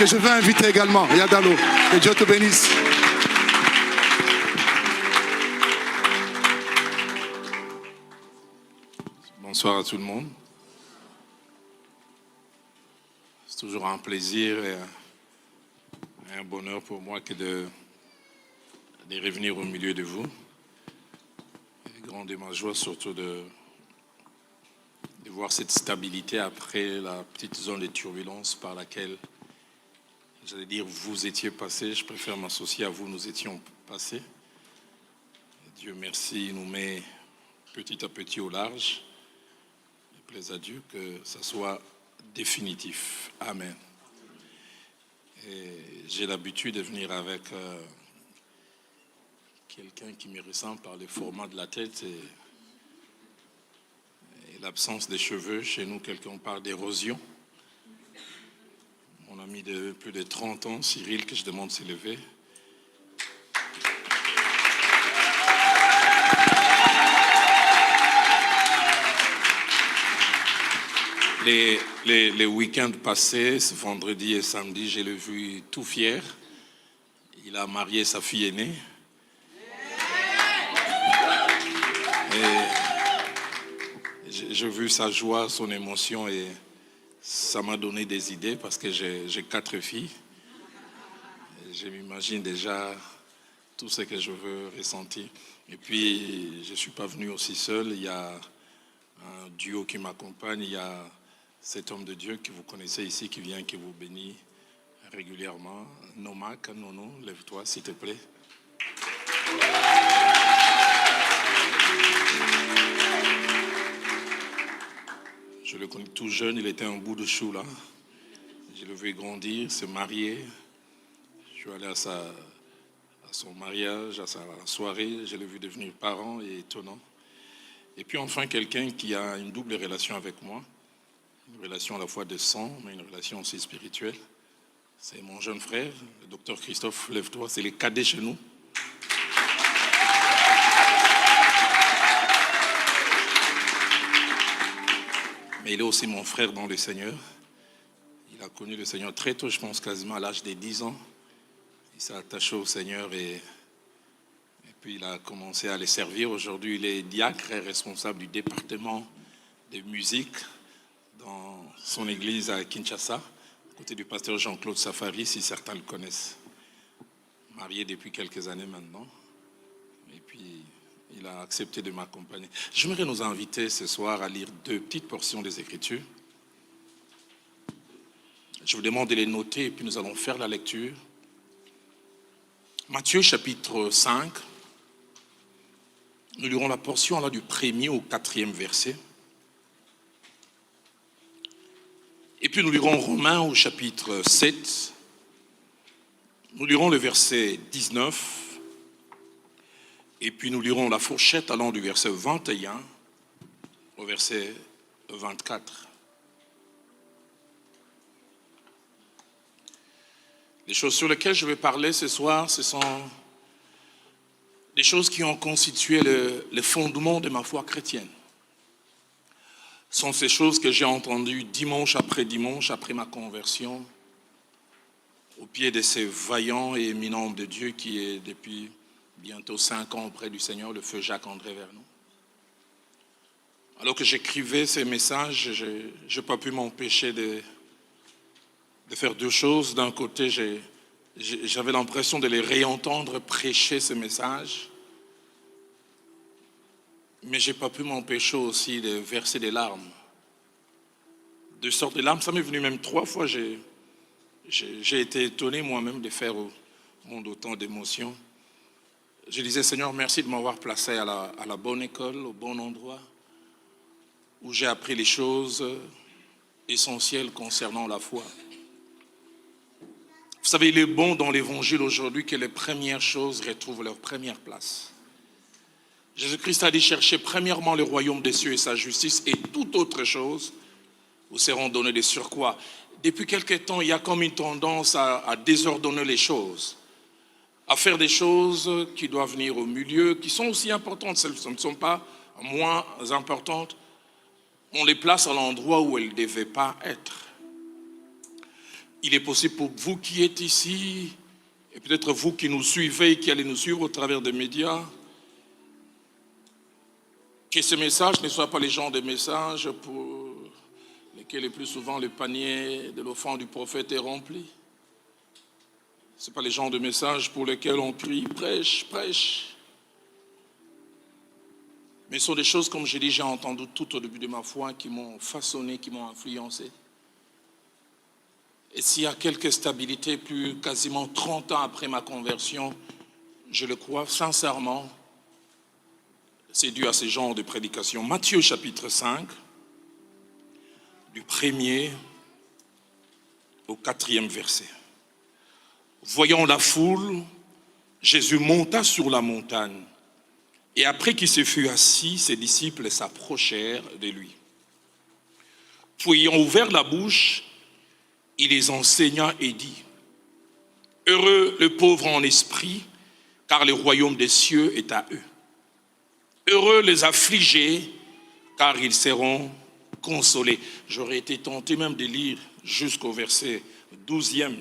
que je veux inviter également. Yadalo, que Dieu te bénisse. Bonsoir à tout le monde. C'est toujours un plaisir et un bonheur pour moi que de revenir au milieu de vous. Et grande est ma joie surtout de voir cette stabilité après la petite zone de turbulence par laquelle, j'allais dire, vous étiez passé. Je préfère m'associer à vous, nous étions passés. Dieu merci, il nous met petit à petit au large. Il plaise à Dieu que ça soit définitif. Amen. Et j'ai l'habitude de venir avec quelqu'un qui me ressemble par le format de la tête et l'absence des cheveux. Chez nous, quelqu'un parle d'érosion. Mon ami de plus de 30 ans, Cyril, que je demande de s'élever. Les week-ends passés, ce vendredi et samedi, je l'ai vu tout fier. Il a marié sa fille aînée. Et j'ai vu sa joie, son émotion et ça m'a donné des idées parce que j'ai 4 filles. Et je m'imagine déjà tout ce que je veux ressentir. Et puis, je ne suis pas venu aussi seul. Il y a un duo qui m'accompagne. Il y a cet homme de Dieu que vous connaissez ici qui vient, qui vous bénit régulièrement. Nomak, Nono, lève-toi s'il te plaît. Je le connais tout jeune, il était un bout de chou là. Je le vu grandir, se marier. Je suis allé à son mariage, à sa soirée. Je l'ai vu devenir parent et étonnant. Et puis enfin, quelqu'un qui a une double relation avec moi. Une relation à la fois de sang, mais une relation aussi spirituelle. C'est mon jeune frère, le docteur Christophe, lève-toi, c'est les cadets chez nous. Mais il est aussi mon frère dans le Seigneur. Il a connu le Seigneur très tôt, je pense quasiment à l'âge de 10 ans. Il s'est attaché au Seigneur et puis il a commencé à les servir. Aujourd'hui, il est diacre et responsable du département de musique dans son église à Kinshasa, à côté du pasteur Jean-Claude Safari, si certains le connaissent. Marié depuis quelques années maintenant. Et puis, il a accepté de m'accompagner. J'aimerais nous inviter ce soir à lire 2 petites portions des Écritures. Je vous demande de les noter et puis nous allons faire la lecture. Matthieu chapitre 5. Nous lirons la portion là, du 1er au 4e verset. Et puis nous lirons Romains au chapitre 7. Nous lirons le verset 19. Et puis nous lirons la fourchette allant du verset 21 au verset 24. Les choses sur lesquelles je vais parler ce soir, ce sont des choses qui ont constitué le fondement de ma foi chrétienne. Ce sont ces choses que j'ai entendues dimanche après ma conversion, au pied de ces vaillants et éminents hommes de Dieu qui est depuis bientôt 5 ans auprès du Seigneur, le feu Jacques-André Vernon. Alors que j'écrivais ces messages, je n'ai pas pu m'empêcher de faire 2 choses. D'un côté, j'avais l'impression de les réentendre prêcher ces messages, mais je n'ai pas pu m'empêcher aussi de verser des larmes. 2 sortes de larmes, ça m'est venu même 3 fois. J'ai été étonné moi-même de faire au monde autant d'émotions. Je disais, Seigneur, merci de m'avoir placé à la bonne école, au bon endroit, où j'ai appris les choses essentielles concernant la foi. Vous savez, il est bon dans l'évangile aujourd'hui que les premières choses retrouvent leur première place. Jésus-Christ a dit, cherchez premièrement le royaume des cieux et sa justice, et toute autre chose vous seront données de surcroît. Depuis quelque temps, il y a comme une tendance à désordonner les choses, à faire des choses qui doivent venir au milieu, qui sont aussi importantes, celles ne sont pas moins importantes. On les place à l'endroit où elles ne devaient pas être. il est possible pour vous qui êtes ici, et peut-être vous qui nous suivez et qui allez nous suivre au travers des médias, que ce message ne soit pas les genres de messages pour lesquels le plus souvent le panier de l'offrande du prophète est rempli. Ce n'est pas les genres de messages pour lesquels on crie « prêche, prêche ». Mais ce sont des choses, comme j'ai déjà entendu tout au début de ma foi, qui m'ont façonné, qui m'ont influencé. Et s'il y a quelques stabilités, plus quasiment 30 ans après ma conversion, je le crois sincèrement, c'est dû à ces genres de prédications. Matthieu chapitre 5, du 1er au 4e verset. Voyant la foule, Jésus monta sur la montagne. Et après qu'il se fut assis, ses disciples s'approchèrent de lui. Puis ayant ouvert la bouche, il les enseigna et dit, « Heureux le pauvre en esprit, car le royaume des cieux est à eux. Heureux les affligés, car ils seront consolés. » J'aurais été tenté même de lire jusqu'au verset 12e.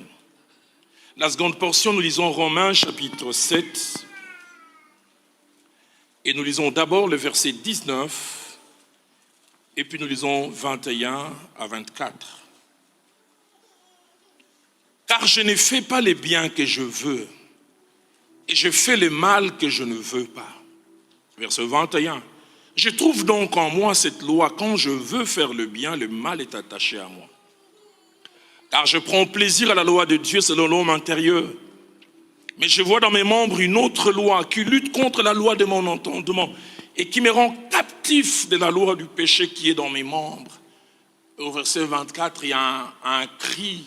La seconde portion, nous lisons Romains chapitre 7. Et nous lisons d'abord le verset 19, et puis nous lisons 21 à 24. Car je ne fais pas les biens que je veux, et je fais le mal que je ne veux pas. Verset 21. Je trouve donc en moi cette loi, quand je veux faire le bien, le mal est attaché à moi. Car je prends plaisir à la loi de Dieu selon l'homme intérieur. Mais je vois dans mes membres une autre loi qui lutte contre la loi de mon entendement et qui me rend captif de la loi du péché qui est dans mes membres. Au verset 24, il y a un cri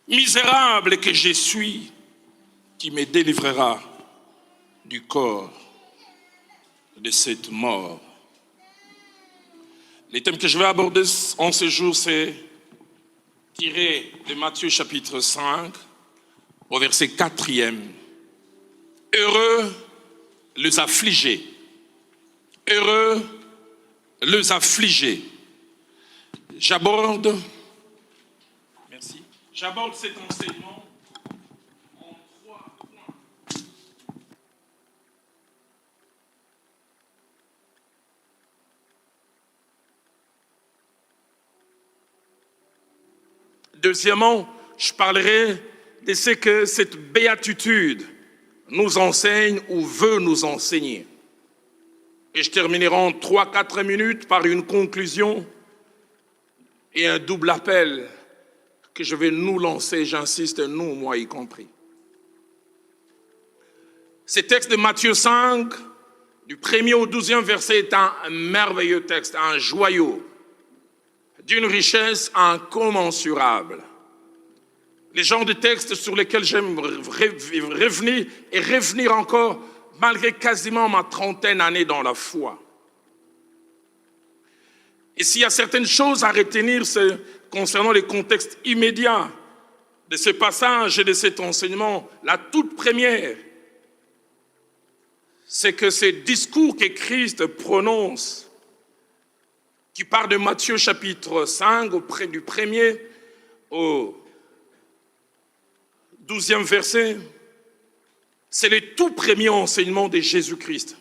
misérable que je suis qui me délivrera du corps de cette mort. Les thèmes que je vais aborder en ce jour, c'est tiré de Matthieu chapitre 5, au verset 4e. Heureux les affligés. Heureux les affligés. J'aborde cet enseignement en 3 points. Deuxièmement, je parlerai de ce que cette béatitude nous enseigne ou veut nous enseigner. Et je terminerai en 3-4 minutes par une conclusion et un double appel que je vais nous lancer, j'insiste, nous, moi y compris. Ce texte de Matthieu 5, du 1er au 12e verset, est un merveilleux texte, un joyau, d'une richesse incommensurable. Les genres de textes sur lesquels j'aime revenir et revenir encore, malgré quasiment ma 30aine d'années dans la foi. Et s'il y a certaines choses à retenir concernant les contextes immédiats de ce passage et de cet enseignement, la toute première, c'est que ces discours que Christ prononce, qui part de Matthieu chapitre 5, du 1er au 12e verset, c'est le tout premier enseignement de Jésus-Christ.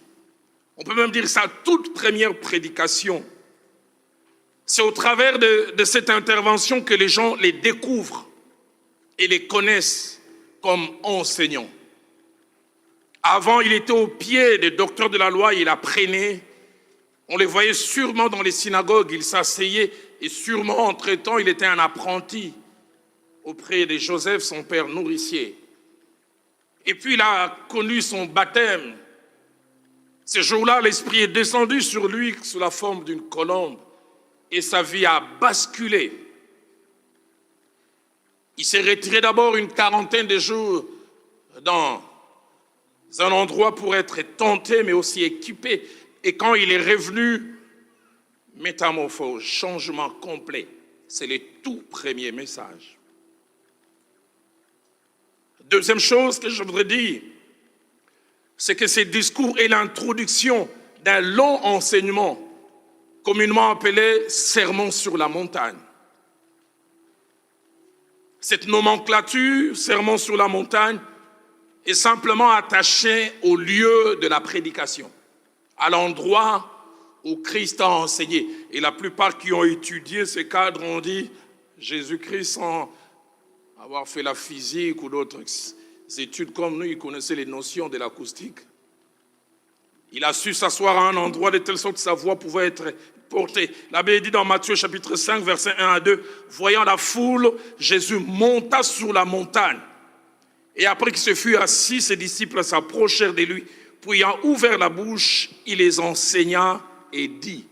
On peut même dire sa toute première prédication. C'est au travers de cette intervention que les gens les découvrent et les connaissent comme enseignants. Avant, il était au pied des docteurs de la loi, il apprenait. On les voyait sûrement dans les synagogues, il s'asseyait et sûrement, entre-temps, il était un apprenti auprès de Joseph, son père nourricier. Et puis il a connu son baptême. Ce jour-là, l'Esprit est descendu sur lui sous la forme d'une colombe et sa vie a basculé. Il s'est retiré d'abord une 40aine de jours dans un endroit pour être tenté, mais aussi équipé. Et quand il est revenu, métamorphose, changement complet. C'est le tout premier message. Deuxième chose que je voudrais dire, c'est que ce discours est l'introduction d'un long enseignement, communément appelé sermon sur la montagne. Cette nomenclature, sermon sur la montagne, est simplement attachée au lieu de la prédication, à l'endroit où Christ a enseigné. Et la plupart qui ont étudié ces cadres ont dit Jésus-Christ, sans avoir fait la physique ou d'autres études comme nous, il connaissait les notions de l'acoustique. Il a su s'asseoir à un endroit de telle sorte que sa voix pouvait être portée. La Bible dit dans Matthieu chapitre 5, versets 1 à 2, voyant la foule, Jésus monta sur la montagne. Et après qu'il se fut assis, ses disciples s'approchèrent de lui. Puis ayant ouvert la bouche, il les enseigna et dit.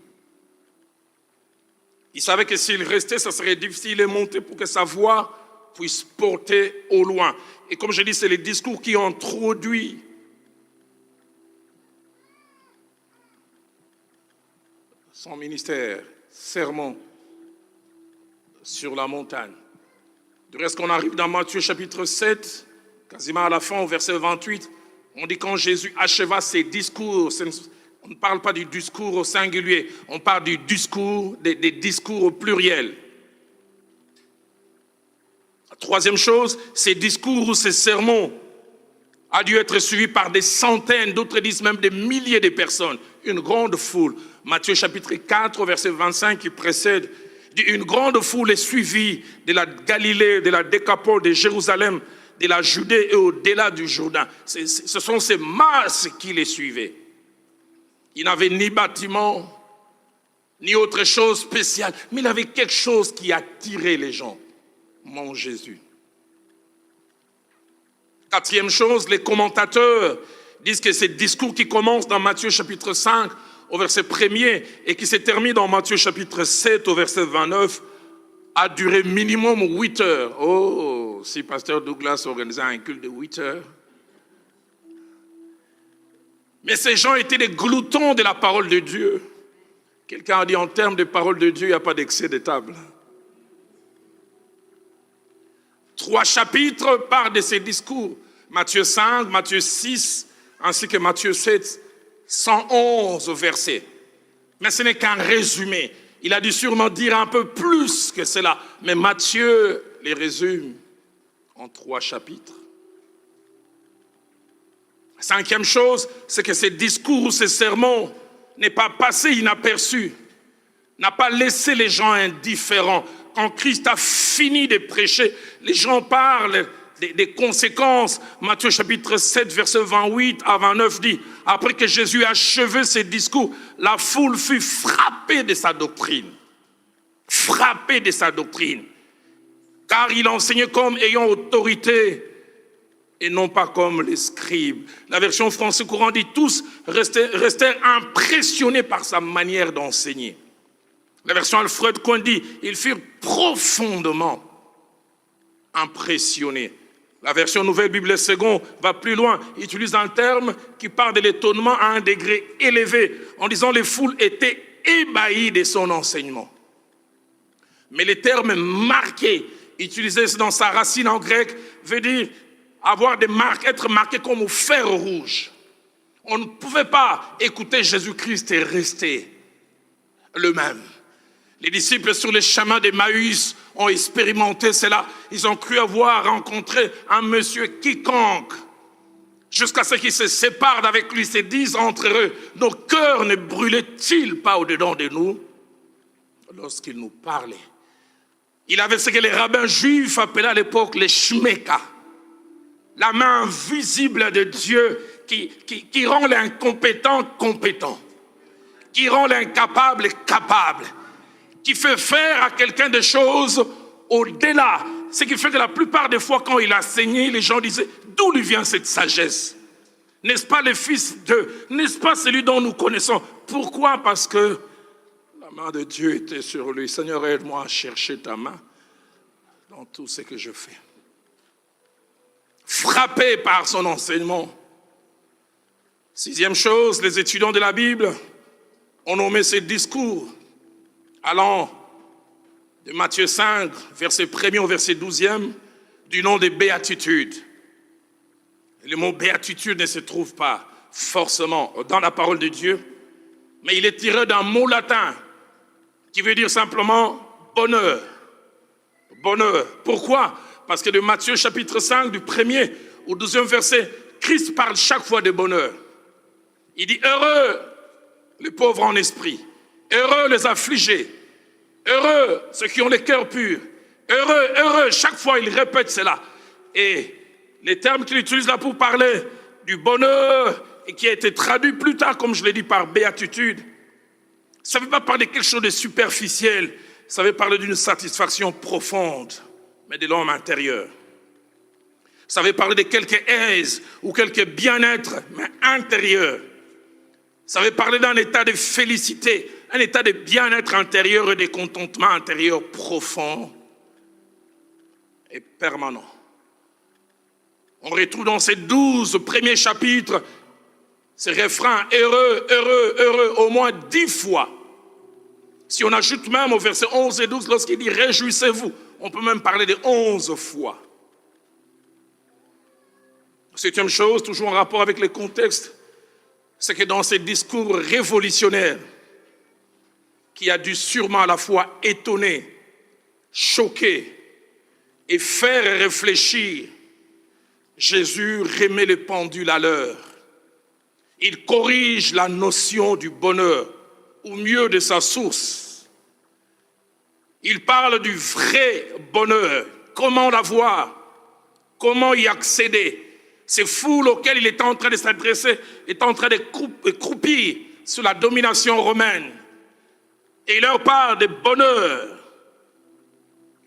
Il savait que s'il restait, ça serait difficile de monter pour que sa voix puisse porter au loin. Et comme je dis, c'est le discours qui introduit son ministère, sermon sur la montagne. Du reste, qu'on arrive dans Matthieu chapitre 7, quasiment à la fin, au verset 28, on dit quand Jésus acheva ses discours, on ne parle pas du discours au singulier, on parle du discours, des discours au pluriel. La troisième chose, ces discours ou ces sermons a dû être suivi par des centaines, d'autres disent même des milliers de personnes, une grande foule. Matthieu chapitre 4, verset 25 qui précède, dit une grande foule est suivie de la Galilée, de la Décapole, de Jérusalem, de la Judée et au-delà du Jourdain. Ce sont ces masses qui les suivaient. Il n'avait ni bâtiment, ni autre chose spéciale, mais il avait quelque chose qui attirait les gens. Mon Jésus. Quatrième chose, les commentateurs disent que ces discours qui commencent dans Matthieu chapitre 5 au verset 1er et qui se terminent dans Matthieu chapitre 7 au verset 29 a duré minimum 8 heures. Oh, si pasteur Douglas organisait un culte de 8 heures. Mais ces gens étaient des gloutons de la parole de Dieu. Quelqu'un a dit en termes de parole de Dieu, il n'y a pas d'excès de table. 3 chapitres parlent de ces discours. Matthieu 5, Matthieu 6, ainsi que Matthieu 7, 111 versets. Mais ce n'est qu'un résumé. Il a dû sûrement dire un peu plus que cela. Mais Matthieu les résume en 3 chapitres. La 5e chose, c'est que ces discours ou ces sermons n'est pas passé inaperçu, n'a pas laissé les gens indifférents. Quand Christ a fini de prêcher, les gens parlent des conséquences. Matthieu chapitre 7, verset 28 à 29 dit, après que Jésus a achevé ses discours, la foule fut frappée de sa doctrine. Frappée de sa doctrine. Car il enseignait comme ayant autorité et non pas comme les scribes. La version française courant dit, tous restèrent impressionnés par sa manière d'enseigner. La version Alfred Cohen dit, ils furent profondément impressionnés. La version Nouvelle Bible Seconde va plus loin, il utilise un terme qui parle de l'étonnement à un degré élevé, en disant les foules étaient ébahies de son enseignement. Mais le terme marqué, utilisé dans sa racine en grec, veut dire avoir des marques, être marqué comme au fer rouge. On ne pouvait pas écouter Jésus-Christ et rester le même. Les disciples sur les chemins d'Emmaüs ont expérimenté cela. Ils ont cru avoir rencontré un monsieur quiconque. Jusqu'à ce qu'ils se séparent d'avec lui, se disent entre eux, nos cœurs ne brûlaient-ils pas au-dedans de nous lorsqu'il nous parlait? Il avait ce que les rabbins juifs appelaient à l'époque les shmeka, la main invisible de Dieu qui rend l'incompétent compétent, qui rend l'incapable capable, qui fait faire à quelqu'un des choses au-delà. Ce qui fait que la plupart des fois, quand il a enseigné, les gens disaient, d'où lui vient cette sagesse? N'est-ce pas le Fils de... N'est-ce pas celui dont nous connaissons? Pourquoi? Parce que la main de Dieu était sur lui. Seigneur, aide-moi à chercher ta main dans tout ce que je fais. Frappé par son enseignement. 6e chose, les étudiants de la Bible ont nommé ces discours allant de Matthieu 5, verset 1er au verset 12e, du nom des béatitudes. Le mot béatitude ne se trouve pas forcément dans la parole de Dieu, mais il est tiré d'un mot latin qui veut dire simplement bonheur. Bonheur. Pourquoi? Parce que de Matthieu chapitre 5, du 1er au 12e verset, Christ parle chaque fois de bonheur. Il dit, heureux les pauvres en esprit, heureux les affligés, heureux ceux qui ont les cœurs purs, heureux, heureux, chaque fois il répète cela. Et les termes qu'il utilise là pour parler du bonheur, et qui a été traduit plus tard, comme je l'ai dit, par béatitude, ça ne veut pas parler de quelque chose de superficiel, ça veut parler d'une satisfaction profonde, mais de l'homme intérieur. Ça veut parler de quelque aise ou quelque bien-être, mais intérieur. Ça veut parler d'un état de félicité, un état de bien-être intérieur et de contentement intérieur profond et permanent. On retrouve dans ces 12 premiers chapitres ces refrains heureux, heureux, heureux, au moins 10 fois. Si on ajoute même au verset 11 et 12, lorsqu'il dit réjouissez-vous, on peut même parler de 11 fois. Septième chose, toujours en rapport avec le contexte, c'est que dans ces discours révolutionnaires, qui a dû sûrement à la fois étonner, choquer et faire réfléchir, Jésus remet le pendule à l'heure. Il corrige la notion du bonheur, ou mieux de sa source. Il parle du vrai bonheur, comment l'avoir, comment y accéder. Ces foules auxquelles il est en train de s'adresser est en train de croupir sous la domination romaine. Et il leur parle de bonheur.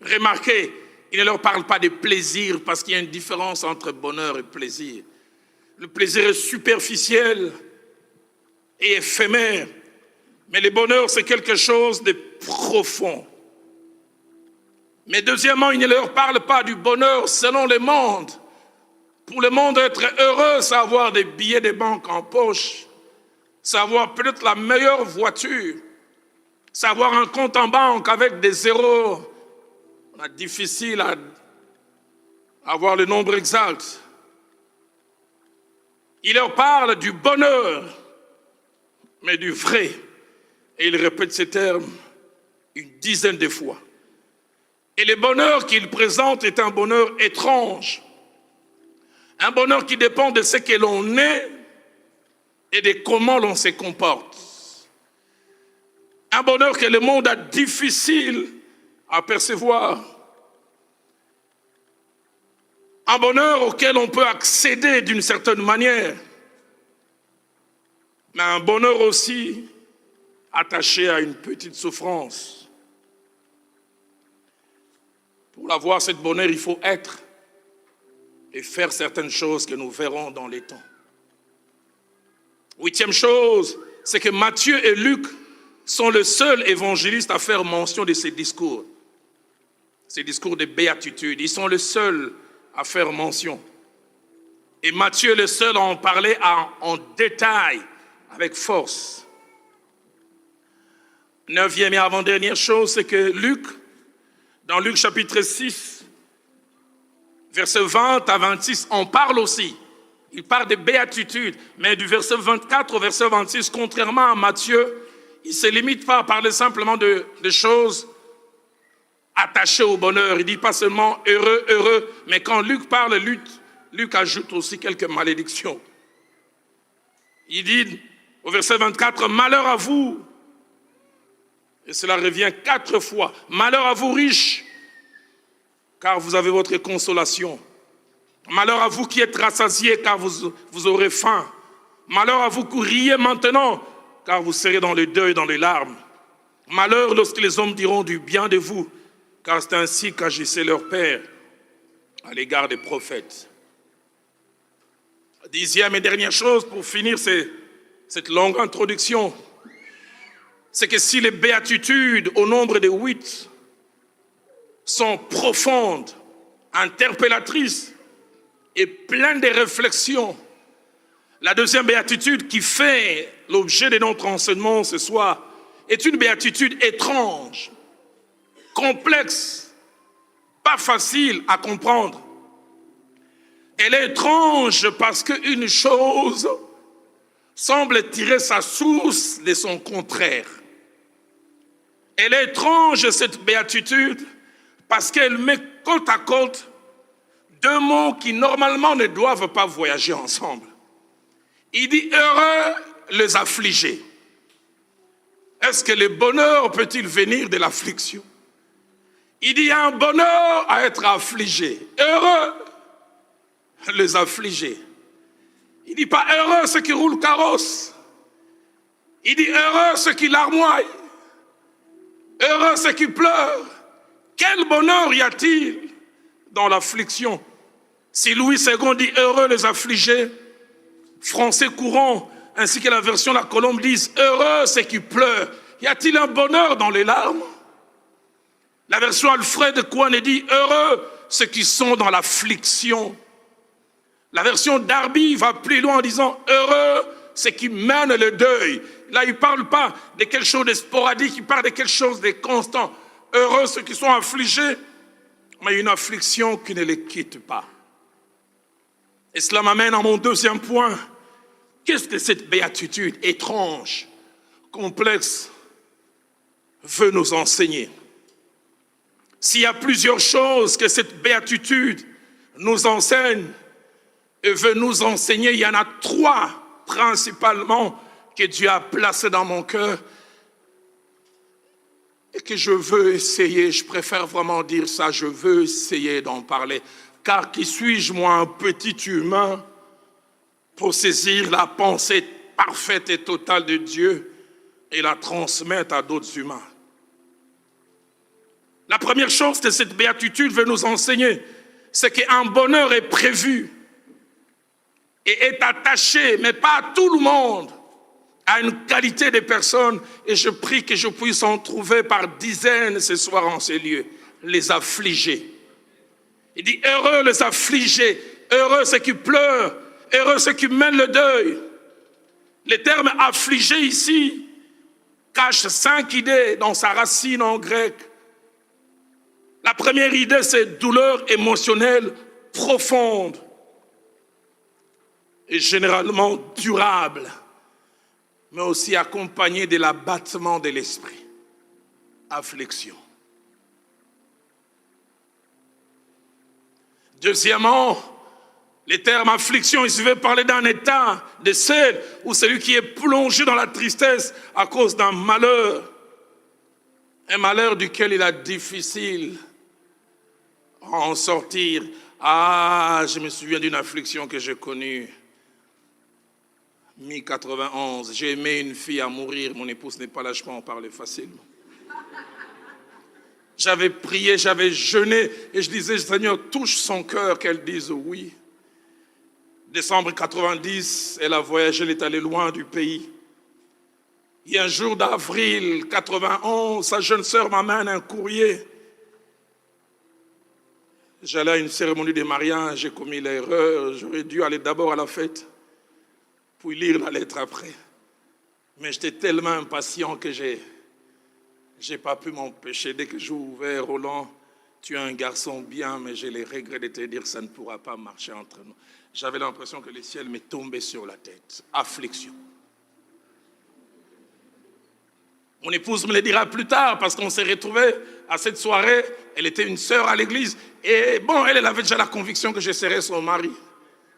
Remarquez, il ne leur parle pas de plaisir parce qu'il y a une différence entre bonheur et plaisir. Le plaisir est superficiel et éphémère, mais le bonheur c'est quelque chose de profond. Mais deuxièmement, il ne leur parle pas du bonheur selon le monde. Pour le monde, être heureux, c'est avoir des billets de banque en poche, c'est avoir peut-être la meilleure voiture, c'est avoir un compte en banque avec des zéros. C'est difficile à avoir le nombre exact. Il leur parle du bonheur, mais du vrai. Et il répète ces termes une dizaine de fois. Et le bonheur qu'il présente est un bonheur étrange. Un bonheur qui dépend de ce que l'on est et de comment l'on se comporte. Un bonheur que le monde a difficile à percevoir. Un bonheur auquel on peut accéder d'une certaine manière. Mais un bonheur aussi attaché à une petite souffrance. Pour avoir cette bonheur, il faut être et faire certaines choses que nous verrons dans les temps. Huitième chose, c'est que Matthieu et Luc sont les seuls évangélistes à faire mention de ces discours de béatitude. Ils sont les seuls à faire mention. Et Matthieu est le seul à en parler en détail, avec force. Neuvième et avant-dernière chose, c'est que Luc, dans Luc chapitre 6, versets 20 à 26, on parle aussi. Il parle de béatitude, mais du verset 24 au verset 26, contrairement à Matthieu, il ne se limite pas à parler simplement de choses attachées au bonheur. Il ne dit pas seulement heureux, heureux, mais quand Luc parle, Luc ajoute aussi quelques malédictions. Il dit au verset 24, malheur à vous, et cela revient 4 fois, malheur à vous riches, car vous avez votre consolation. Malheur à vous qui êtes rassasiés, car vous aurez faim. Malheur à vous qui riez maintenant, car vous serez dans le deuil, dans les larmes. Malheur lorsque les hommes diront du bien de vous, car c'est ainsi qu'agissait leur Père à l'égard des prophètes. Dixième et dernière chose, pour finir cette longue introduction, c'est que si les béatitudes, au nombre de 8, sont profondes, interpellatrices et pleines de réflexions, la deuxième béatitude qui fait l'objet de notre enseignement ce soir est une béatitude étrange, complexe, pas facile à comprendre. Elle est étrange parce qu'une chose semble tirer sa source de son contraire. Elle est étrange, cette béatitude, parce qu'elle met côte à côte deux mots qui normalement ne doivent pas voyager ensemble. Il dit heureux les affligés. Est-ce que le bonheur peut-il venir de l'affliction? Il dit il y a un bonheur à être affligé. Heureux les affligés. Il dit pas heureux ceux qui roulent carrosse. Il dit heureux ceux qui larmoient. Heureux ceux qui pleurent. Quel bonheur y a-t-il dans l'affliction? Si Louis II dit heureux les affligés, français courant, ainsi que la version La Colombe disent heureux ceux qui pleurent. Y a-t-il un bonheur dans les larmes? La version Alfred Kouane dit heureux ceux qui sont dans l'affliction. La version Darby va plus loin en disant heureux ceux qui mènent le deuil. Là, il ne parle pas de quelque chose de sporadique, il parle de quelque chose de constant. Heureux ceux qui sont affligés, mais une affliction qui ne les quitte pas. Et cela m'amène à mon deuxième point. Qu'est-ce que cette béatitude étrange, complexe, veut nous enseigner? S'il y a plusieurs choses que cette béatitude nous enseigne et veut nous enseigner, il y en a trois principalement que Dieu a placées dans mon cœur et que je veux essayer, je préfère vraiment dire ça, je veux essayer d'en parler. Car qui suis-je, moi, un petit humain, pour saisir la pensée parfaite et totale de Dieu et la transmettre à d'autres humains? La première chose que cette béatitude veut nous enseigner, c'est qu'un bonheur est prévu et est attaché, mais pas à tout le monde, à une qualité de personnes. Et je prie que je puisse en trouver par dizaines ce soir en ces lieux, les affligés. Il dit heureux les affligés, heureux ceux qui pleurent, heureux ceux qui mènent le deuil. Le terme affligé ici cache 5 idées dans sa racine en grec. La première idée, c'est douleur émotionnelle profonde et généralement durable, mais aussi accompagnée de l'abattement de l'esprit. Affliction. Deuxièmement, le terme affliction, il veut parler d'un état de celle où celui qui est plongé dans la tristesse à cause d'un malheur, un malheur duquel il a difficile à en sortir. Ah, je me souviens d'une affliction que j'ai connue. Mi-91, j'ai aimé une fille à mourir, mon épouse n'est pas là, je peux en parler facilement. J'avais prié, j'avais jeûné et je disais, Seigneur, touche son cœur, qu'elle dise oui. Décembre 90, elle a voyagé, elle est allée loin du pays. Et un jour d'avril 91, sa jeune sœur m'amène un courrier. J'allais à une cérémonie de mariage, j'ai commis l'erreur, j'aurais dû aller d'abord à la fête, puis lire la lettre après. Mais j'étais tellement impatient que j'ai pas pu m'empêcher. Dès que j'ai ouvert, Roland, tu es un garçon bien, mais j'ai les regrets de te dire que ça ne pourra pas marcher entre nous. J'avais l'impression que le ciel m'est tombé sur la tête. Affliction. Mon épouse me le dira plus tard parce qu'on s'est retrouvés à cette soirée. Elle était une sœur à l'église. Et bon, elle avait déjà la conviction que je serais son mari.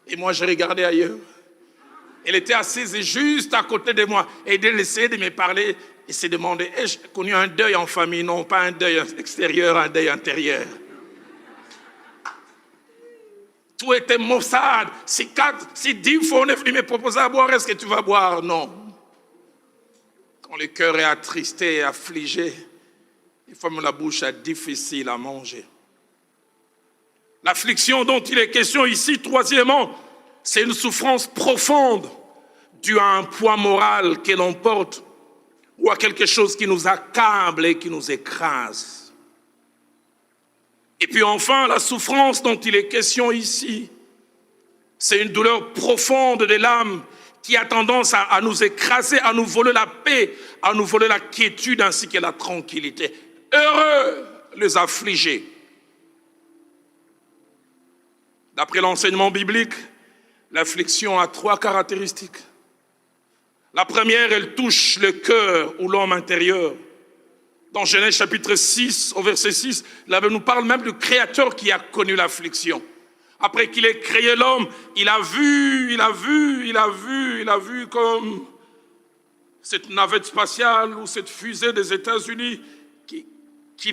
Et moi, je regardais ailleurs. Elle était assise juste à côté de moi. Et elle essayait de me parler et s'est demandé, ai-je connu un deuil en famille? Non, pas un deuil extérieur, un deuil intérieur. Tout était maussade. Si 10 fois on est venu me proposer à boire, est-ce que tu vas boire? Non. Quand le cœur est attristé et affligé, il faut que la bouche est difficile à manger. L'affliction dont il est question ici, troisièmement, c'est une souffrance profonde due à un poids moral que l'on porte ou à quelque chose qui nous accable et qui nous écrase. Et puis enfin, la souffrance dont il est question ici, c'est une douleur profonde de l'âme qui a tendance à nous écraser, à nous voler la paix, à nous voler la quiétude ainsi que la tranquillité. Heureux les affligés. D'après l'enseignement biblique, l'affliction a 3 caractéristiques. La première, elle touche le cœur ou l'homme intérieur. Dans Genèse chapitre 6, au verset 6, là, nous parle même du Créateur qui a connu l'affliction. Après qu'il ait créé l'homme, il a vu comme cette navette spatiale ou cette fusée des États-Unis qui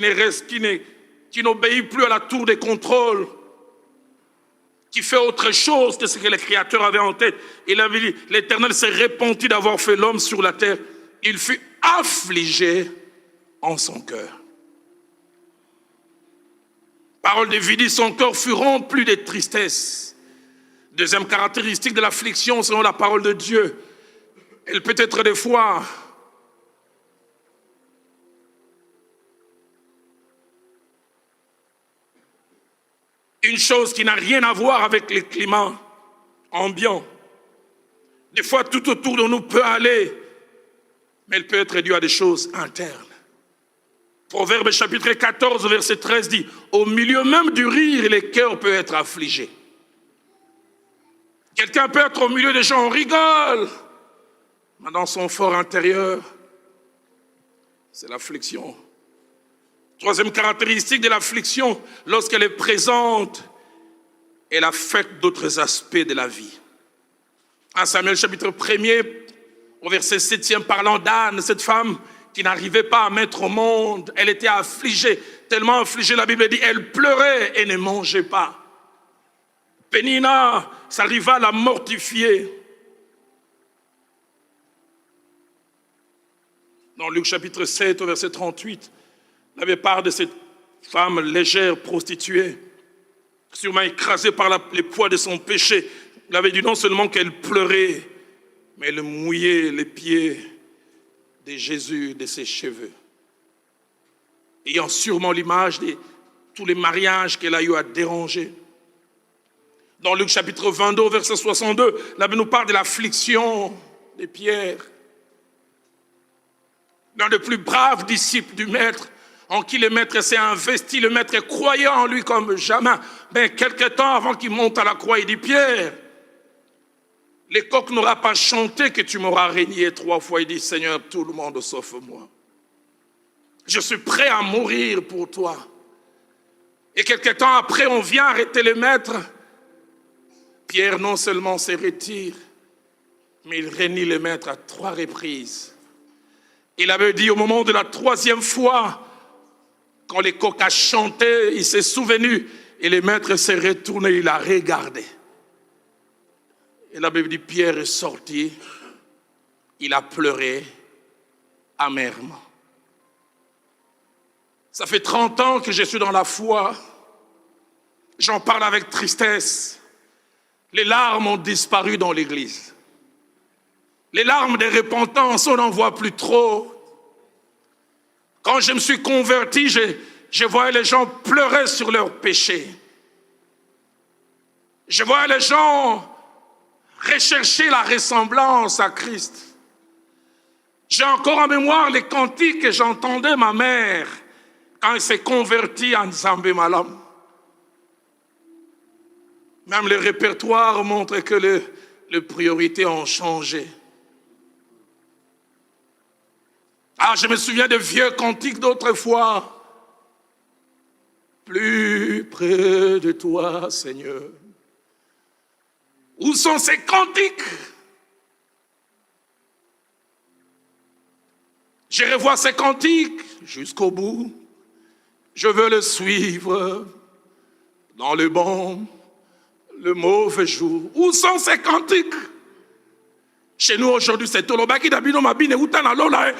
n'obéit plus à la tour des contrôles, qui fait autre chose que ce que les créateurs avaient en tête. Il avait dit, l'Éternel s'est repenti d'avoir fait l'homme sur la terre. Il fut affligé en son cœur. Parole de vie dit, son cœur fut rempli de tristesse. Deuxième caractéristique de l'affliction selon la parole de Dieu, elle peut être des fois une chose qui n'a rien à voir avec le climat ambiant. Des fois, tout autour de nous peut aller, mais elle peut être due à des choses internes. Proverbe chapitre 14, verset 13 dit, au milieu même du rire, le cœur peut être affligé. Quelqu'un peut être au milieu des gens, on rigole, mais dans son fort intérieur, c'est l'affliction. Troisième caractéristique de l'affliction, lorsqu'elle est présente, elle affecte d'autres aspects de la vie. 1 Samuel chapitre 1er, au verset 7e, parlant d'Anne, cette femme qui n'arrivait pas à mettre au monde, elle était affligée, tellement affligée, la Bible dit, elle pleurait et ne mangeait pas. Pénina s'arriva à la mortifier. Dans Luc chapitre 7, au verset 38, la Bible parle de cette femme légère, prostituée, sûrement écrasée par les poids de son péché. Il avait dit non seulement qu'elle pleurait, mais elle mouillait les pieds de Jésus, de ses cheveux. Ayant sûrement l'image de tous les mariages qu'elle a eu à déranger. Dans Luc chapitre 22, verset 62, la Bible nous parle de l'affliction de Pierre. L'un des plus braves disciples du Maître, en qui le Maître s'est investi, le Maître croyait en lui comme jamais. Mais quelque temps avant qu'il monte à la croix, il dit, Pierre, les coqs n'aura pas chanté que tu m'auras régné 3 fois. Il dit, Seigneur, tout le monde sauf moi. Je suis prêt à mourir pour toi. Et quelque temps après, on vient arrêter le Maître. Pierre non seulement se retire, mais il renie le Maître à 3 reprises. Il avait dit au moment de la 3e fois, quand les coqs a chanté, il s'est souvenu et le Maître s'est retourné, il a regardé. Et la Bible dit, Pierre est sorti, il a pleuré amèrement. Ça fait 30 ans que je suis dans la foi, j'en parle avec tristesse. Les larmes ont disparu dans l'église. Les larmes de repentance, on n'en voit plus trop. Quand je me suis converti, je voyais les gens pleurer sur leurs péchés. Je voyais les gens rechercher la ressemblance à Christ. J'ai encore en mémoire les cantiques que j'entendais ma mère quand elle s'est convertie en Nzambe Malam. Même le répertoire montre que les priorités ont changé. Ah, je me souviens de vieux cantiques d'autrefois. Plus près de toi, Seigneur. Où sont ces cantiques? Je revois ces cantiques jusqu'au bout. Je veux le suivre dans le bon, le mauvais jour. Où sont ces cantiques? Chez nous aujourd'hui, c'est Tolobaki d'Abino Mabine Outana Lola.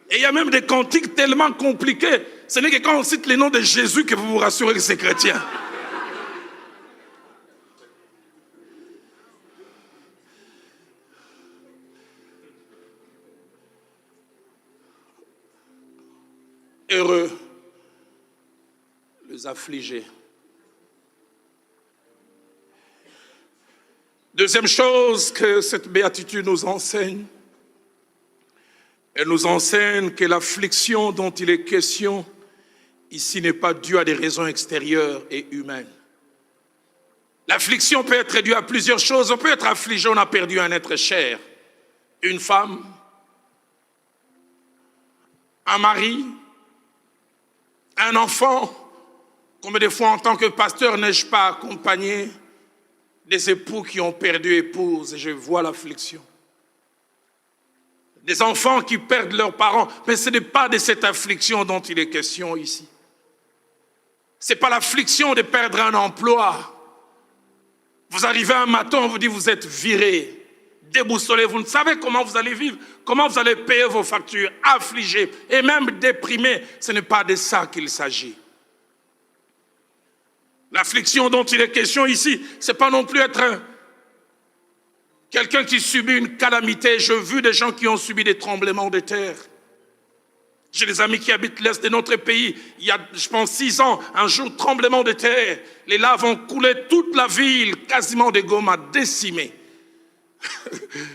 Et il y a même des cantiques tellement compliqués. Ce n'est que quand on cite les noms de Jésus que vous vous rassurez que c'est chrétien. Heureux les affligés. Deuxième chose que cette béatitude nous enseigne, elle nous enseigne que l'affliction dont il est question ici n'est pas due à des raisons extérieures et humaines. L'affliction peut être due à plusieurs choses. On peut être affligé, on a perdu un être cher, une femme, un mari, un enfant. Combien de fois en tant que pasteur n'ai-je pas accompagné des époux qui ont perdu épouse et je vois l'affliction. Des enfants qui perdent leurs parents, mais ce n'est pas de cette affliction dont il est question ici. Ce n'est pas l'affliction de perdre un emploi. Vous arrivez un matin, on vous dit vous êtes viré, déboussolé, vous ne savez comment vous allez vivre, comment vous allez payer vos factures, affligé et même déprimé. Ce n'est pas de ça qu'il s'agit. L'affliction dont il est question ici, ce n'est pas non plus être quelqu'un qui subit une calamité. J'ai vu des gens qui ont subi des tremblements de terre. J'ai des amis qui habitent l'est de notre pays. Il y a, je pense, 6 ans, un jour, tremblement de terre. Les laves ont coulé toute la ville, quasiment des Goma décimées.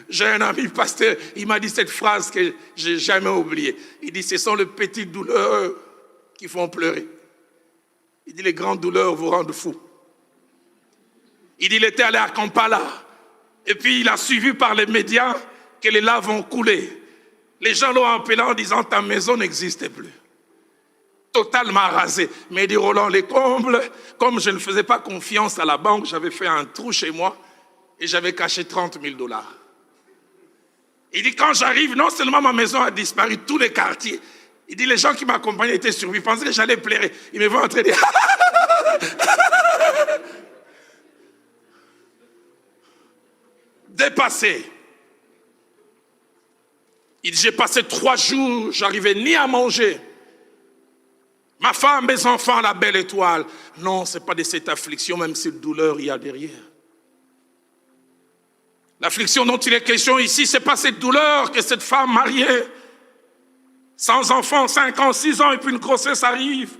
J'ai un ami pasteur, il m'a dit cette phrase que je n'ai jamais oubliée. Il dit, ce sont les petites douleurs qui font pleurer. Il dit, les grandes douleurs vous rendent fou. Il dit, il était allé à Kampala. Et puis, il a suivi par les médias que les laves ont coulé. Les gens l'ont appelé en disant, ta maison n'existe plus. Totalement rasée. Mais il dit, Roland, les combles, comme je ne faisais pas confiance à la banque, j'avais fait un trou chez moi et j'avais caché $30,000. Il dit, quand j'arrive, non seulement ma maison a disparu, tous les quartiers. Il dit, les gens qui m'accompagnaient étaient surpris. Ils pensaient que j'allais pleurer. Ils me voient en train de dire, dépassé. Il dit, j'ai passé 3 jours, j'arrivais ni à manger. Ma femme, mes enfants, la belle étoile. Non, ce n'est pas de cette affliction, même si douleur il y a derrière. L'affliction dont il est question ici, ce n'est pas cette douleur que cette femme mariée, sans enfant, 5 ans, 6 ans, et puis une grossesse arrive.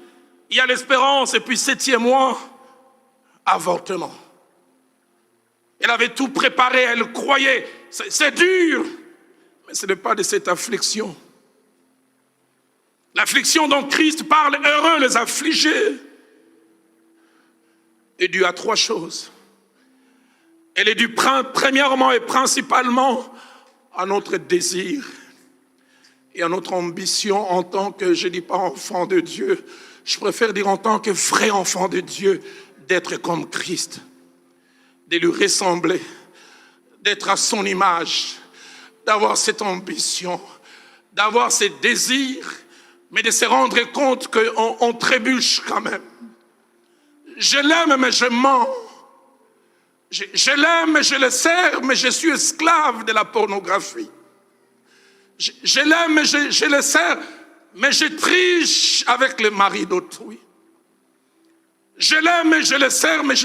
Il y a l'espérance, et puis 7e mois, avortement. Elle avait tout préparé, elle croyait, c'est dur. Mais ce n'est pas de cette affliction. L'affliction dont Christ parle, heureux les affligés, est due à 3 choses. Elle est due premièrement et principalement à notre désir et à notre ambition en tant que, je ne dis pas enfant de Dieu, je préfère dire en tant que vrai enfant de Dieu, d'être comme Christ, de lui ressembler, d'être à son image, d'avoir cette ambition, d'avoir ces désirs, mais de se rendre compte qu'on trébuche quand même. Je l'aime, mais je mens. Je l'aime, mais je le sers, mais je suis esclave de la pornographie. Je l'aime, mais je le sers, mais je triche avec le mari d'autrui. Je l'aime, mais je le sers, mais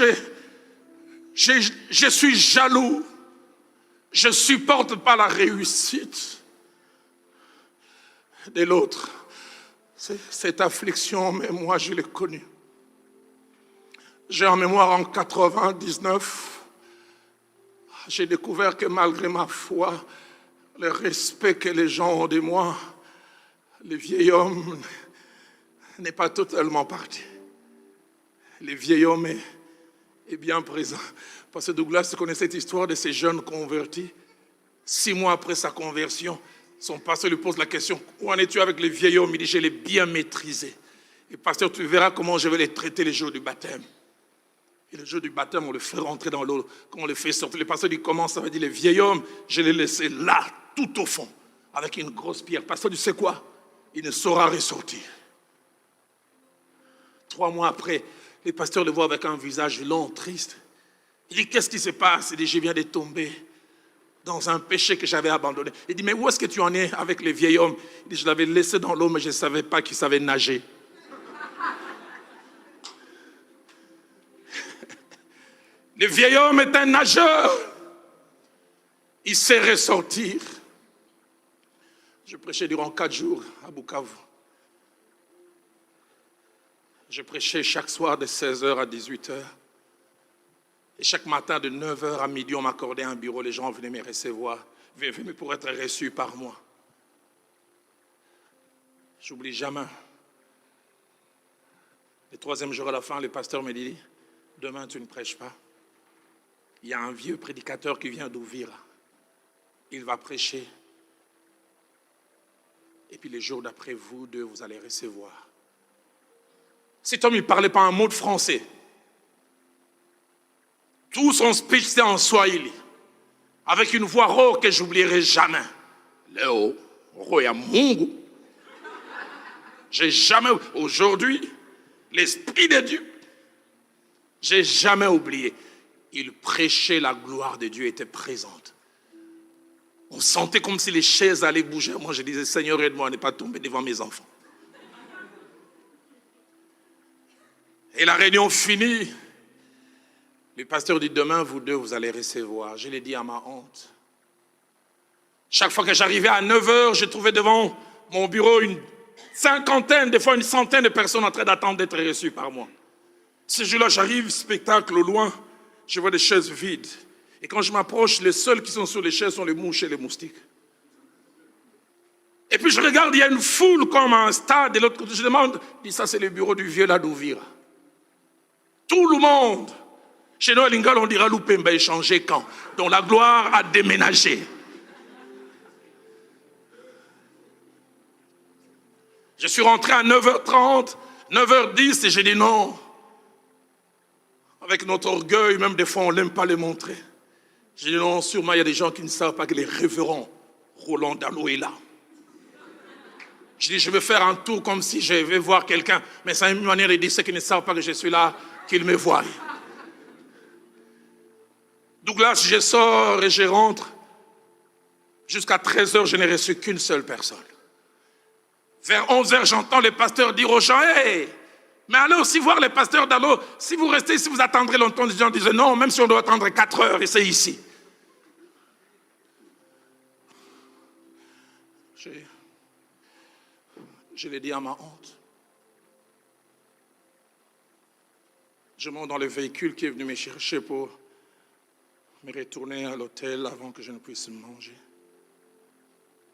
je suis jaloux. Je ne supporte pas la réussite de l'autre. Cette affliction, mais moi je l'ai connue. J'ai en mémoire en 99, j'ai découvert que malgré ma foi, le respect que les gens ont de moi, le vieil homme n'est pas totalement parti. Le vieil homme est bien présent. Parce que Douglas connaît cette histoire de ces jeunes convertis. 6 mois après sa conversion, son pasteur lui pose la question, où en es-tu avec le vieil homme? Il dit, je l'ai bien maîtrisé. Et pasteur, tu verras comment je vais les traiter le jour du baptême. Et le jour du baptême, on le fait rentrer dans l'eau, quand on le fait sortir. Le pasteur dit, comment ça va? Il dit, le vieil homme, je l'ai laissé là, tout au fond, avec une grosse pierre. Pasteur, tu sais quoi? Il ne saura ressortir. 3 mois après, le pasteur le voit avec un visage long, triste. Il dit, qu'est-ce qui se passe? Il dit, je viens de tomber dans un péché que j'avais abandonné. Il dit, mais où est-ce que tu en es avec le vieil homme? Il dit, je l'avais laissé dans l'eau, mais je ne savais pas qu'il savait nager. Le vieil homme est un nageur. Il sait ressortir. Je prêchais durant 4 jours à Bukavu. Je prêchais chaque soir de 16h à 18h. Et chaque matin de 9h à midi, on m'accordait un bureau. Les gens venaient me recevoir, venaient pour être reçus par moi. J'oublie jamais. Le 3e jour à la fin, le pasteur me dit, demain tu ne prêches pas. Il y a un vieux prédicateur qui vient d'Ouvira. Il va prêcher. Et puis les jours d'après, vous deux, vous allez recevoir. Cet homme, il ne parlait pas un mot de français. Tout son speech, c'était en Swahili. Avec une voix rauque que j'oublierai jamais. Léo, Roya Mungu. J'ai jamais, aujourd'hui, l'Esprit de Dieu, j'ai jamais oublié. Il prêchait, la gloire de Dieu était présente. On sentait comme si les chaises allaient bouger. Moi, je disais, Seigneur, aide-moi à ne pas tomber devant mes enfants. Et la réunion finie. Le pasteur dit, demain, vous deux, vous allez recevoir. Je l'ai dit à ma honte. Chaque fois que j'arrivais à 9h, je trouvais devant mon bureau une cinquantaine, des fois une centaine de personnes en train d'attendre d'être reçues par moi. Ce jour-là, j'arrive, spectacle au loin, je vois des chaises vides. Et quand je m'approche, les seuls qui sont sur les chaises sont les mouches et les moustiques. Et puis je regarde, il y a une foule comme un stade. De l'autre côté, je demande, je dis, ça c'est le bureau du vieux là d'Ouvira. Tout le monde. Chez nous à Lingala, on dira Loupemba échangé quand. Donc la gloire a déménagé. Je suis rentré à 9h30, 9h10 et j'ai dit non. Avec notre orgueil, même des fois on n'aime pas les montrer. J'ai dit non, sûrement il y a des gens qui ne savent pas que les révérends Roland Dallot est là. J'ai dit je vais faire un tour comme si je vais voir quelqu'un. Mais c'est une manière de dire ceux qui ne savent pas que je suis là, qu'ils me voient. Douglas, je sors et je rentre. Jusqu'à 13h, je n'ai reçu qu'une seule personne. Vers 11h, j'entends les pasteurs dire aux gens, hey, mais allez aussi voir les pasteurs d'Allo. Si vous restez ici, vous attendrez longtemps. Les gens disaient, non, même si on doit attendre 4 heures, et c'est ici. Je l'ai dit à ma honte. Je monte dans le véhicule qui est venu me chercher pour me retourner à l'hôtel avant que je ne puisse manger.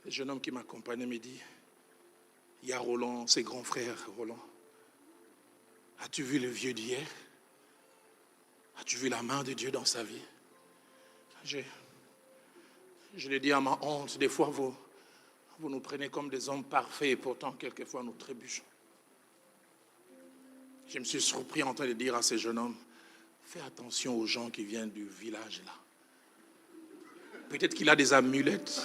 Le jeune homme qui m'accompagnait me dit, il y a Roland, ses grands frères, Roland. As-tu vu le vieux d'hier? As-tu vu la main de Dieu dans sa vie? Je l'ai dit à ma honte, des fois vous nous prenez comme des hommes parfaits et pourtant quelquefois nous trébuchons. Je me suis surpris en train de dire à ces jeunes hommes, fais attention aux gens qui viennent du village là. Peut-être qu'il a des amulettes.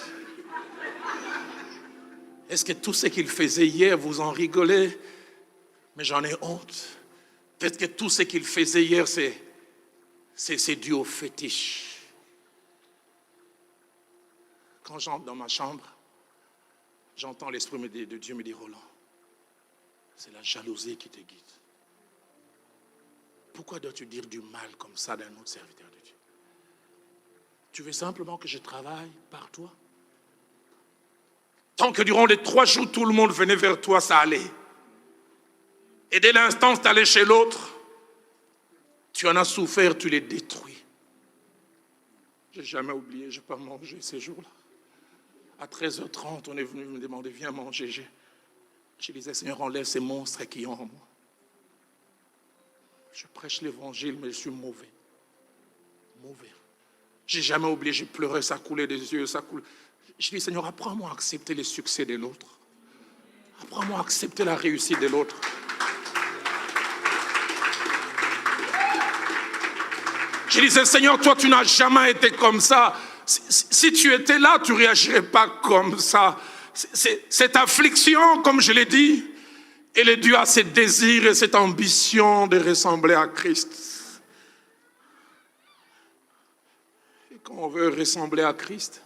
Est-ce que tout ce qu'il faisait hier, vous en rigolez? Mais j'en ai honte. Peut-être que tout ce qu'il faisait hier, c'est dû au fétiche. Quand j'entre dans ma chambre, j'entends l'Esprit de Dieu me dire, Roland, c'est la jalousie qui te guide. Pourquoi dois-tu dire du mal comme ça d'un autre serviteur de Dieu? Tu veux simplement que je travaille par toi? Tant que durant les 3 jours, tout le monde venait vers toi, ça allait. Et dès l'instant où tu allais chez l'autre, tu en as souffert, tu les détruis. Je n'ai jamais oublié, je n'ai pas mangé ces jours-là. À 13h30, on est venu me demander, viens manger. Je disais, Seigneur, enlève ces monstres qui ont en moi. Je prêche l'évangile, mais je suis mauvais. Mauvais. Je n'ai jamais oublié, j'ai pleuré, ça coulait des yeux, ça coulait. Je dis, Seigneur, apprends-moi à accepter les succès de l'autre. Apprends-moi à accepter la réussite de l'autre. Je disais, Seigneur, toi, tu n'as jamais été comme ça. Si tu étais là, tu ne réagirais pas comme ça. Cette affliction, comme je l'ai dit, elle est due à ce désir et cette ambition de ressembler à Christ. Et quand on veut ressembler à Christ,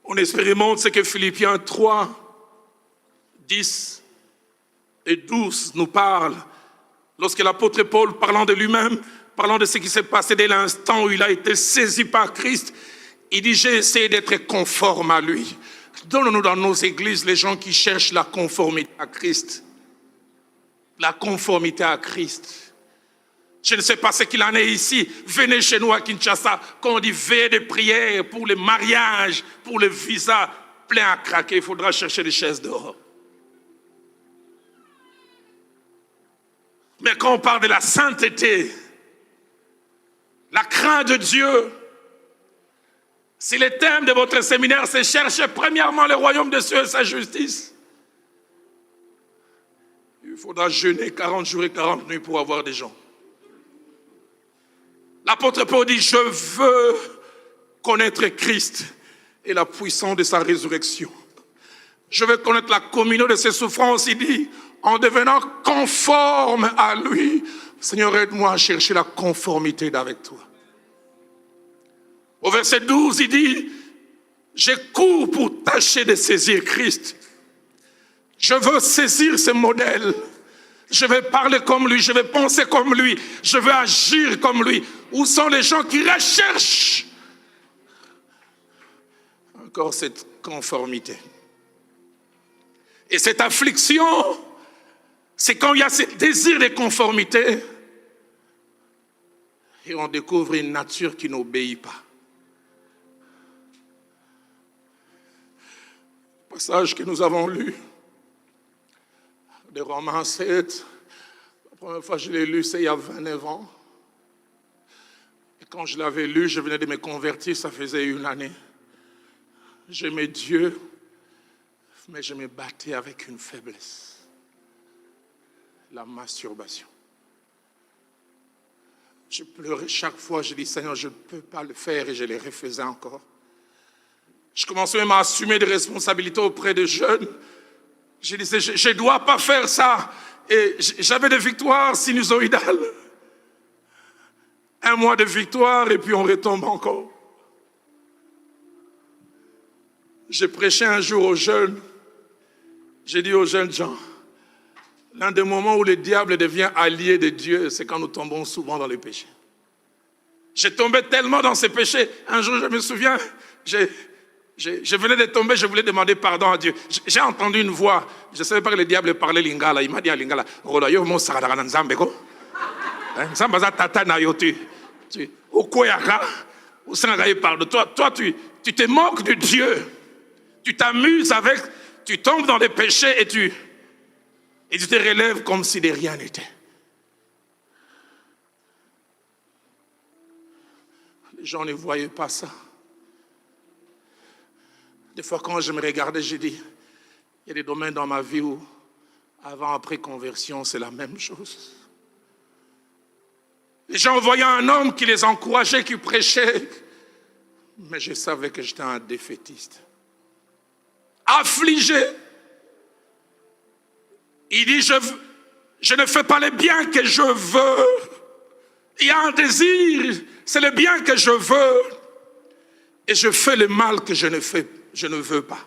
on expérimente ce que Philippiens 3, 10 et 12 nous parle. Lorsque l'apôtre Paul, parlant de lui-même, parlant de ce qui s'est passé dès l'instant où il a été saisi par Christ, il dit, j'ai essayé d'être conforme à lui. Donne-nous dans nos églises les gens qui cherchent la conformité à Christ. La conformité à Christ. Je ne sais pas ce qu'il en est ici. Venez chez nous à Kinshasa, quand on dit veille de prière pour les mariages, pour les visas, plein à craquer, il faudra chercher des chaises dehors. Mais quand on parle de la sainteté, la crainte de Dieu, si le thème de votre séminaire, c'est chercher premièrement le royaume de Dieu et sa justice, il faudra jeûner 40 jours et 40 nuits pour avoir des gens. L'apôtre Paul dit, je veux connaître Christ et la puissance de sa résurrection. Je veux connaître la communion de ses souffrances. Il dit, en devenant conforme à lui, Seigneur, aide-moi à chercher la conformité d'avec toi. Au verset 12, il dit, je cours pour tâcher de saisir Christ. Je veux saisir ce modèle. Je vais parler comme lui, je vais penser comme lui, je veux agir comme lui. Où sont les gens qui recherchent encore cette conformité? Et cette affliction, c'est quand il y a ce désir de conformité et on découvre une nature qui n'obéit pas. Le passage que nous avons lu de Romains 7, la première fois que je l'ai lu, c'est il y a 29 ans. Et quand je l'avais lu, je venais de me convertir, ça faisait 1 année. J'aimais Dieu, mais je me battais avec une faiblesse. La masturbation. Je pleurais chaque fois, je dis Seigneur, je ne peux pas le faire et je le refaisais encore. Je commençais même à assumer des responsabilités auprès des jeunes. Je disais, je ne dois pas faire ça. Et j'avais des victoires sinusoïdales. 1 mois de victoire et puis on retombe encore. J'ai prêché un jour aux jeunes. J'ai dit aux jeunes gens, l'un des moments où le diable devient allié de Dieu, c'est quand nous tombons souvent dans les péchés. J'ai tombé tellement dans ces péchés. Un jour, je me souviens, je venais de tomber, je voulais demander pardon à Dieu. J'ai entendu une voix. Je ne savais pas que le diable parlait lingala. Il m'a dit à lingala, Rolayo mo saradara nzambeko. Nzambaza tata na yotu. Okoyaka. Osangaye parle. Toi, tu te moques de Dieu. Tu t'amuses avec, tu tombes dans les péchés et tu te relèves comme si de rien n'était. Les gens ne voyaient pas ça. Des fois, quand je me regardais, j'ai dit, il y a des domaines dans ma vie où, avant, après conversion, c'est la même chose. Les gens voyaient un homme qui les encourageait, qui prêchait, mais je savais que j'étais un défaitiste. Affligé. Il dit, je ne fais pas le bien que je veux. Il y a un désir, c'est le bien que je veux. Et je fais le mal que je ne veux pas.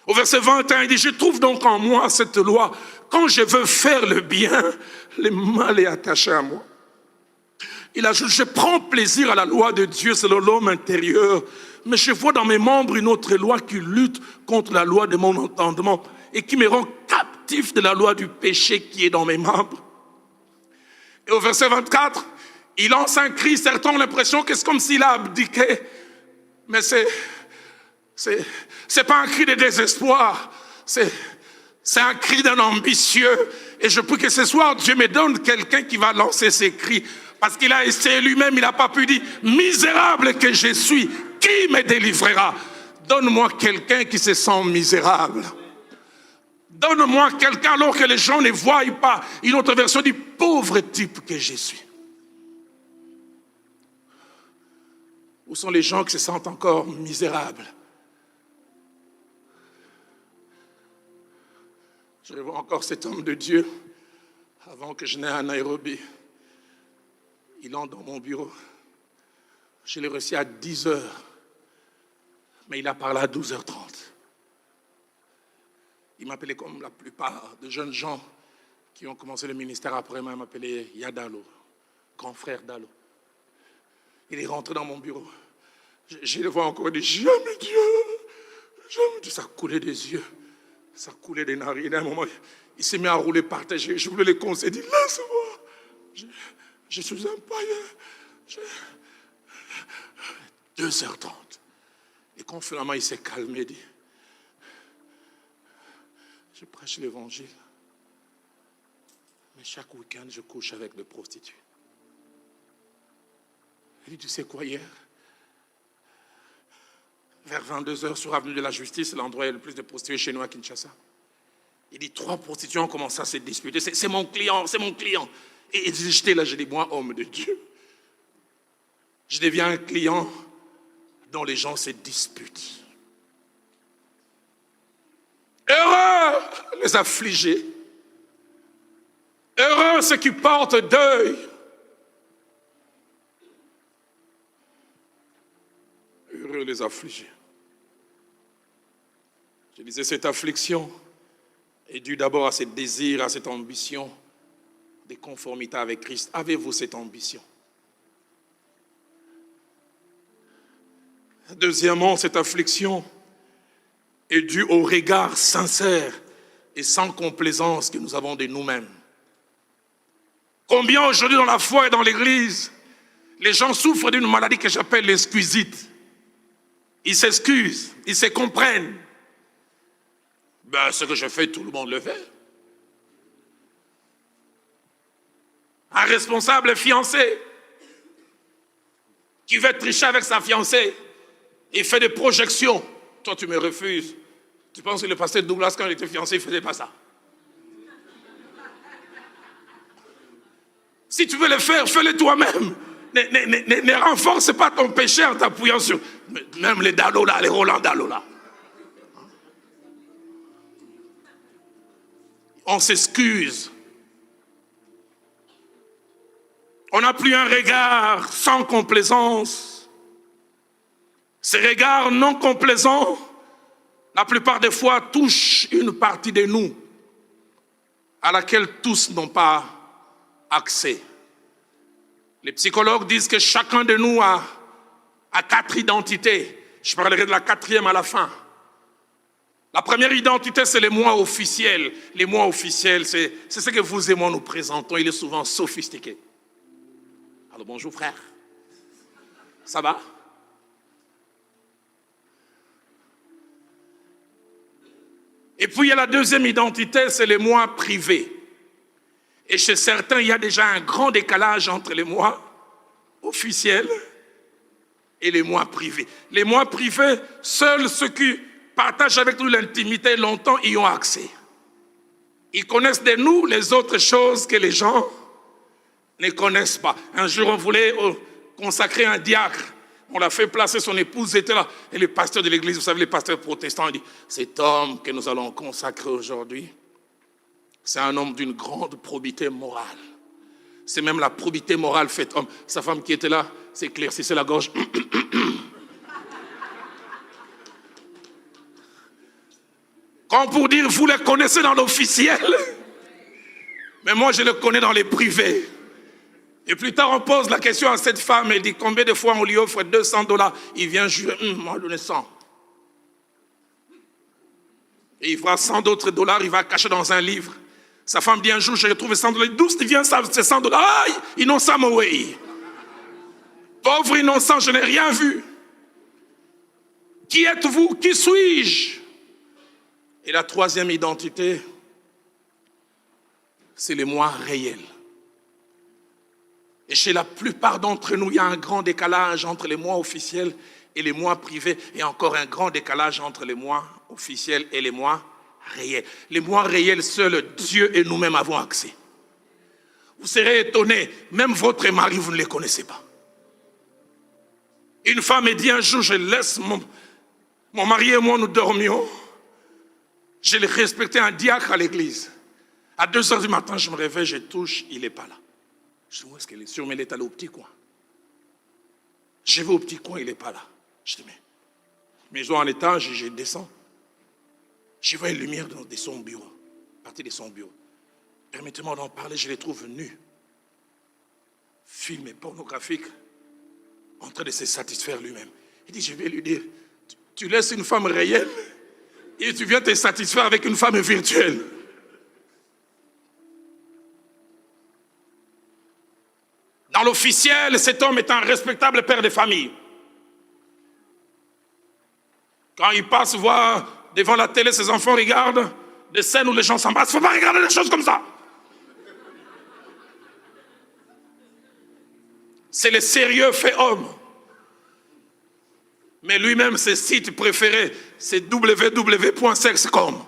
Au verset 21, il dit, je trouve donc en moi cette loi. Quand je veux faire le bien, le mal est attaché à moi. Il ajoute, je prends plaisir à la loi de Dieu selon l'homme intérieur, mais je vois dans mes membres une autre loi qui lutte contre la loi de mon entendement et qui me rend captif de la loi du péché qui est dans mes membres. Et au verset 24, il lance un cri, certains ont l'impression que c'est comme s'il a abdiqué, mais c'est pas un cri de désespoir, c'est un cri d'un ambitieux. Et je prie que ce soir, Dieu me donne quelqu'un qui va lancer ces cris. Parce qu'il a essayé lui-même, il n'a pas pu dire, misérable que je suis, qui me délivrera? Donne-moi quelqu'un qui se sent misérable. Donne-moi quelqu'un alors que les gens ne voient pas. Une autre version dit, pauvre type que je suis. Où sont les gens qui se sentent encore misérables? Je revois encore cet homme de Dieu, avant que je n'aie à Nairobi. Il entre dans mon bureau. Je l'ai reçu à 10h, mais il a parlé à 12h30. Il m'appelait comme la plupart des jeunes gens qui ont commencé le ministère après moi. Il m'appelait Yadalo, grand frère Dalo. Il est rentré dans mon bureau. Je le vois encore, il dit, j'aime Dieu. J'aime Dieu. Ça coulait des yeux. Ça coulait des narines. À un moment, il s'est mis à rouler par terre. Je voulais les conseiller. Il dit, laisse-moi. Je suis un païen. 2h30. Et quand finalement il s'est calmé, il dit, je prêche l'évangile. Mais chaque week-end, je couche avec des prostituées. Il dit, tu sais quoi, hier, vers 22h sur Avenue de la Justice, l'endroit où il y a le plus de prostituées chez nous à Kinshasa. Il dit, 3 prostituées ont commencé à se disputer. C'est mon client, c'est mon client. Et j'étais là, je dis, moi, homme de Dieu, je deviens un client dont les gens se disputent. Heureux les affligés. Heureux ceux qui portent deuil. Heureux les affligés. Je disais, cette affliction est due d'abord à ce désir, à cette ambition de conformité avec Christ. Avez-vous cette ambition? Deuxièmement, cette affliction est due au regard sincère et sans complaisance que nous avons de nous-mêmes. Combien aujourd'hui dans la foi et dans l'église, les gens souffrent d'une maladie que j'appelle l'excusite. Ils s'excusent, ils se comprennent. Ben, ce que je fais, tout le monde le fait. Un responsable fiancé qui veut tricher avec sa fiancée et fait des projections. Toi, tu me refuses. Tu penses que le pasteur Douglas, quand il était fiancé, il ne faisait pas ça? Si tu veux le faire, fais-le toi-même. Ne renforce pas ton péché en t'appuyant sur... Même les Dalo là, les Roland Dalo là. On s'excuse. On n'a plus un regard sans complaisance. Ces regards non complaisants, la plupart des fois, touchent une partie de nous à laquelle tous n'ont pas accès. Les psychologues disent que chacun de nous a 4 identités. Je parlerai de la 4e à la fin. La première identité, c'est les moi officiels. Les moi officiels, c'est ce que vous et moi nous présentons. Il est souvent sophistiqué. Alors bonjour frère. Ça va? Et puis il y a la 2e identité, c'est les moi privés. Et chez certains, il y a déjà un grand décalage entre les moi officiels et les moi privés. Les moi privés, seuls ceux qui partagent avec nous l'intimité longtemps y ont accès. Ils connaissent de nous les autres choses que les gens ne connaissent pas. Un jour, on voulait consacrer un diacre. On l'a fait placer, son épouse était là. Et le pasteur de l'église, vous savez, les pasteurs protestants, il dit, cet homme que nous allons consacrer aujourd'hui, c'est un homme d'une grande probité morale. C'est même la probité morale faite homme. Sa femme qui était là s'éclaircissait la gorge. Comme pour dire, vous le connaissez dans l'officiel, mais moi je le connais dans les privés. Et plus tard, on pose la question à cette femme, elle dit, combien de fois on lui offre $200? Il vient jurer, moi je donne 100. Et il voit 100 d'autres dollars, il va cacher dans un livre. Sa femme dit un jour, j'ai retrouvé $100. D'où vient ça, ces $100? Aïe, innocent, oui. Pauvre innocent, je n'ai rien vu. Qui êtes-vous? Qui suis-je? Et la 3e identité, c'est les moi réels. Et chez la plupart d'entre nous, il y a un grand décalage entre les moi officiels et les moi privés, et encore un grand décalage entre les moi officiels et les moi réels. Les moi réels, seuls Dieu et nous-mêmes avons accès. Vous serez étonnés, même votre mari, vous ne les connaissez pas. Une femme m'a dit un jour, je laisse mon mari et moi, nous dormions. Je l'ai respecté, un diacre à l'église. À 2h du matin, je me réveille, je touche, il n'est pas là. Je dis, où est-ce qu'elle est? Sûrement, elle est allée au petit coin. Je vais au petit coin, il n'est pas là. Je dis, mais maison en étage, je descends. Je vois une lumière de son bureau, partie de son bureau. Permettez-moi d'en parler, je les trouve nus. Filmés, pornographiques, en train de se satisfaire lui-même. Il dit, je vais lui dire, tu laisses une femme réelle et tu viens te satisfaire avec une femme virtuelle. Dans l'officiel, cet homme est un respectable père de famille. Quand il passe voir devant la télé, ses enfants regardent des scènes où les gens s'embrassent. Il ne faut pas regarder des choses comme ça. C'est le sérieux fait homme. Mais lui-même, ses sites préférés, c'est www.sex.com.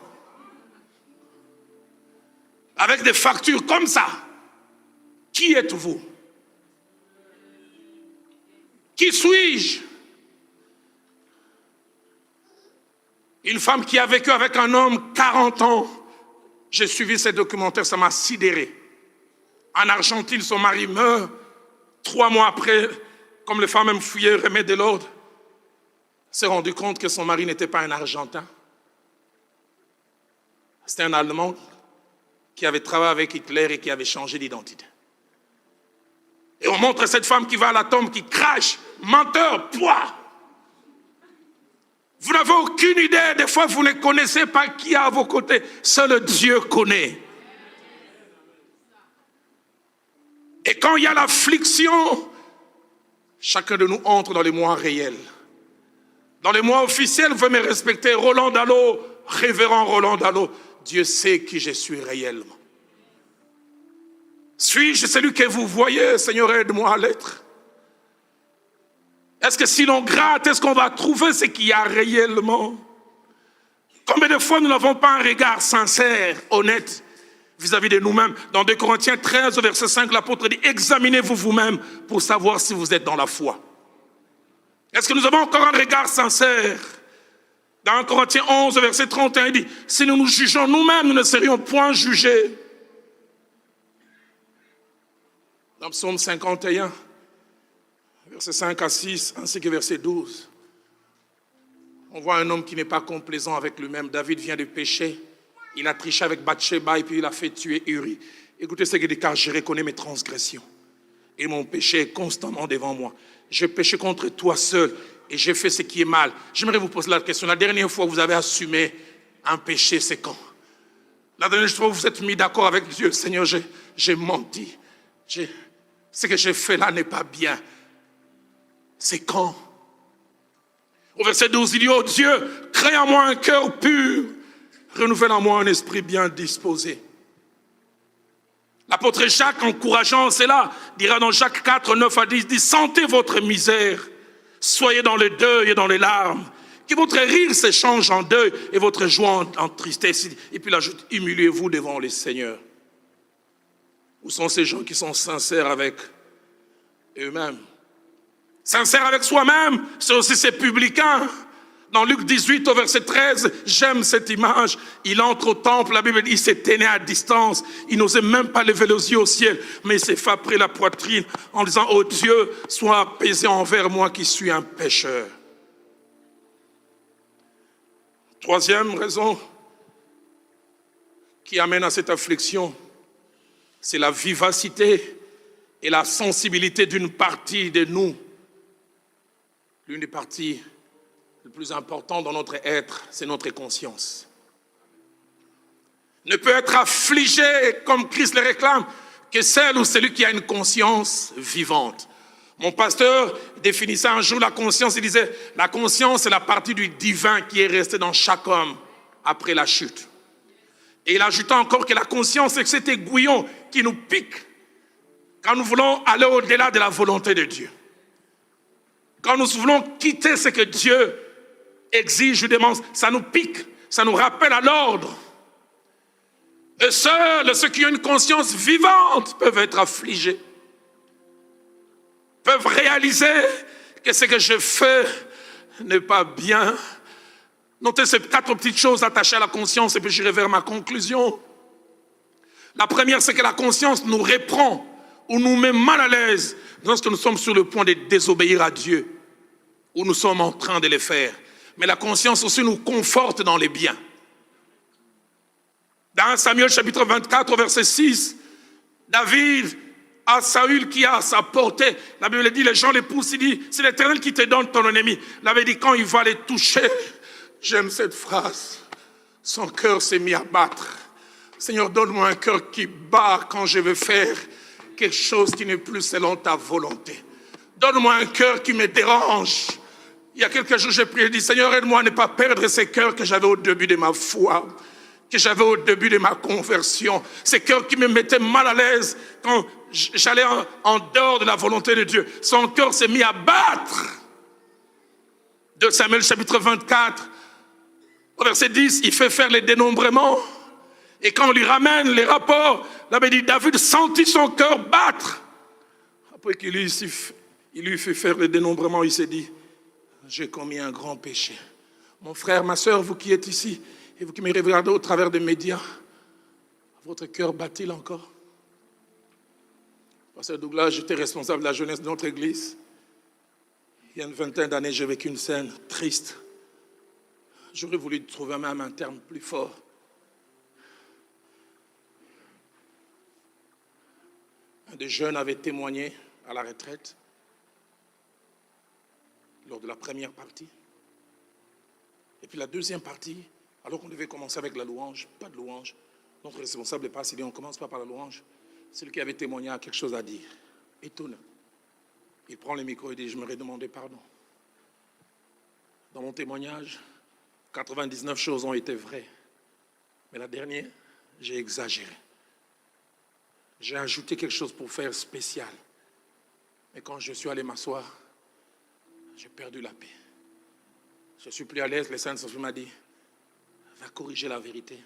Avec des factures comme ça. Qui êtes-vous? Qui suis-je? Une femme qui a vécu avec un homme 40 ans. J'ai suivi ces documentaires, ça m'a sidéré. En Argentine, son mari meurt. 3 mois après, comme les femmes même fouillaient, remettent de l'ordre, s'est rendu compte que son mari n'était pas un Argentin. C'était un Allemand qui avait travaillé avec Hitler et qui avait changé d'identité. Et on montre cette femme qui va à la tombe, qui crache, menteur, poids. Vous n'avez aucune idée, des fois vous ne connaissez pas qui est à vos côtés. Seul Dieu connaît. Et quand il y a l'affliction, chacun de nous entre dans les mois réels. Dans les mois officiels, vous me respecter, Roland Dallot, révérend Roland Dallot. Dieu sait qui je suis réellement. Suis-je celui que vous voyez? Seigneur, aide-moi à l'être. Est-ce que si l'on gratte, est-ce qu'on va trouver ce qu'il y a réellement? Combien de fois nous n'avons pas un regard sincère, honnête, vis-à-vis de nous-mêmes? Dans 2 Corinthiens 13, verset 5, l'apôtre dit, examinez-vous vous-même pour savoir si vous êtes dans la foi. Est-ce que nous avons encore un regard sincère? Dans 1 Corinthiens 11, verset 31, il dit, si nous nous jugeons nous-mêmes, nous ne serions point jugés. Dans Psaume 51, verset 5 à 6, ainsi que verset 12, on voit un homme qui n'est pas complaisant avec lui-même. David vient de pécher, il a triché avec Bathsheba et puis il a fait tuer Uri. Écoutez ce qu'il dit, car je reconnais mes transgressions et mon péché est constamment devant moi. J'ai péché contre toi seul et j'ai fait ce qui est mal. J'aimerais vous poser la question, la dernière fois que vous avez assumé un péché, c'est quand? La dernière fois que vous êtes mis d'accord avec Dieu, Seigneur, j'ai menti. Ce que j'ai fait là n'est pas bien. C'est quand? Au verset 12, il dit, oh Dieu, crée en moi un cœur pur, renouvelle en moi un esprit bien disposé. L'apôtre Jacques, encourageant cela, dira dans Jacques 4, 9 à 10, dit, sentez votre misère, soyez dans le deuil et dans les larmes, que votre rire s'échange en deuil et votre joie en tristesse. Et puis il ajoute, humiliez-vous devant le Seigneur. Où sont ces gens qui sont sincères avec eux-mêmes? Sincères avec soi-même, c'est aussi ces publicains. Dans Luc 18, au verset 13, j'aime cette image. Il entre au temple, la Bible dit, il s'est tenu à distance. Il n'osait même pas lever les yeux au ciel, mais il s'est frappé la poitrine en disant, oh Dieu, sois apaisé envers moi qui suis un pécheur. Troisième raison qui amène à cette affliction, c'est la vivacité et la sensibilité d'une partie de nous. L'une des parties les plus importantes dans notre être, c'est notre conscience. Ne peut être affligé, comme Christ le réclame, que celle ou celui qui a une conscience vivante. Mon pasteur définissait un jour la conscience, il disait, la conscience c'est la partie du divin qui est restée dans chaque homme après la chute. Et il ajouta encore que la conscience, c'est cet aiguillon qui nous pique quand nous voulons aller au-delà de la volonté de Dieu. Quand nous voulons quitter ce que Dieu exige ou demande, ça nous pique, ça nous rappelle à l'ordre. Et seuls ceux qui ont une conscience vivante peuvent être affligés, peuvent réaliser que ce que je fais n'est pas bien. Notez ces 4 petites choses attachées à la conscience et puis j'irai vers ma conclusion. La première, c'est que la conscience nous reprend ou nous met mal à l'aise lorsque nous sommes sur le point de désobéir à Dieu ou nous sommes en train de le faire. Mais la conscience aussi nous conforte dans les biens. Dans 1 Samuel chapitre 24, verset 6, David a Saül qui a à sa portée. La Bible dit, les gens les poussent, il dit, c'est l'Éternel qui te donne ton ennemi. La Bible dit, quand il va les toucher, j'aime cette phrase, son cœur s'est mis à battre. Seigneur, donne-moi un cœur qui bat quand je veux faire quelque chose qui n'est plus selon ta volonté. Donne-moi un cœur qui me dérange. Il y a quelques jours, j'ai prié, j'ai dit, Seigneur, aide-moi à ne pas perdre ces cœurs que j'avais au début de ma foi, que j'avais au début de ma conversion. Ces cœurs qui me mettaient mal à l'aise quand j'allais en dehors de la volonté de Dieu. Son cœur s'est mis à battre. 2 Samuel chapitre 24, au verset 10, il fait faire les dénombrements. Et quand on lui ramène les rapports, là, il dit, David sentit son cœur battre. Après qu'il lui fait faire le dénombrement, il s'est dit, j'ai commis un grand péché. Mon frère, ma soeur, vous qui êtes ici, et vous qui me regardez au travers des médias, votre cœur bat-il encore? Pasteur Douglas, j'étais responsable de la jeunesse de notre église. Il y a une vingtaine d'années, j'ai vécu une scène triste. J'aurais voulu trouver même un terme plus fort. Un des jeunes avait témoigné à la retraite lors de la première partie. Et puis la deuxième partie, alors qu'on devait commencer avec la louange, pas de louange. Notre responsable n'est pas s'il dit on ne commence pas par la louange. Celui qui avait témoigné a quelque chose à dire. Étonnant. Il prend le micro et dit, je me demandé pardon. Dans mon témoignage, 99 choses ont été vraies. Mais la dernière, j'ai exagéré. J'ai ajouté quelque chose pour faire spécial. Mais quand je suis allé m'asseoir, j'ai perdu la paix. Je ne suis plus à l'aise. Le Saint-Esprit m'a dit, va corriger la vérité.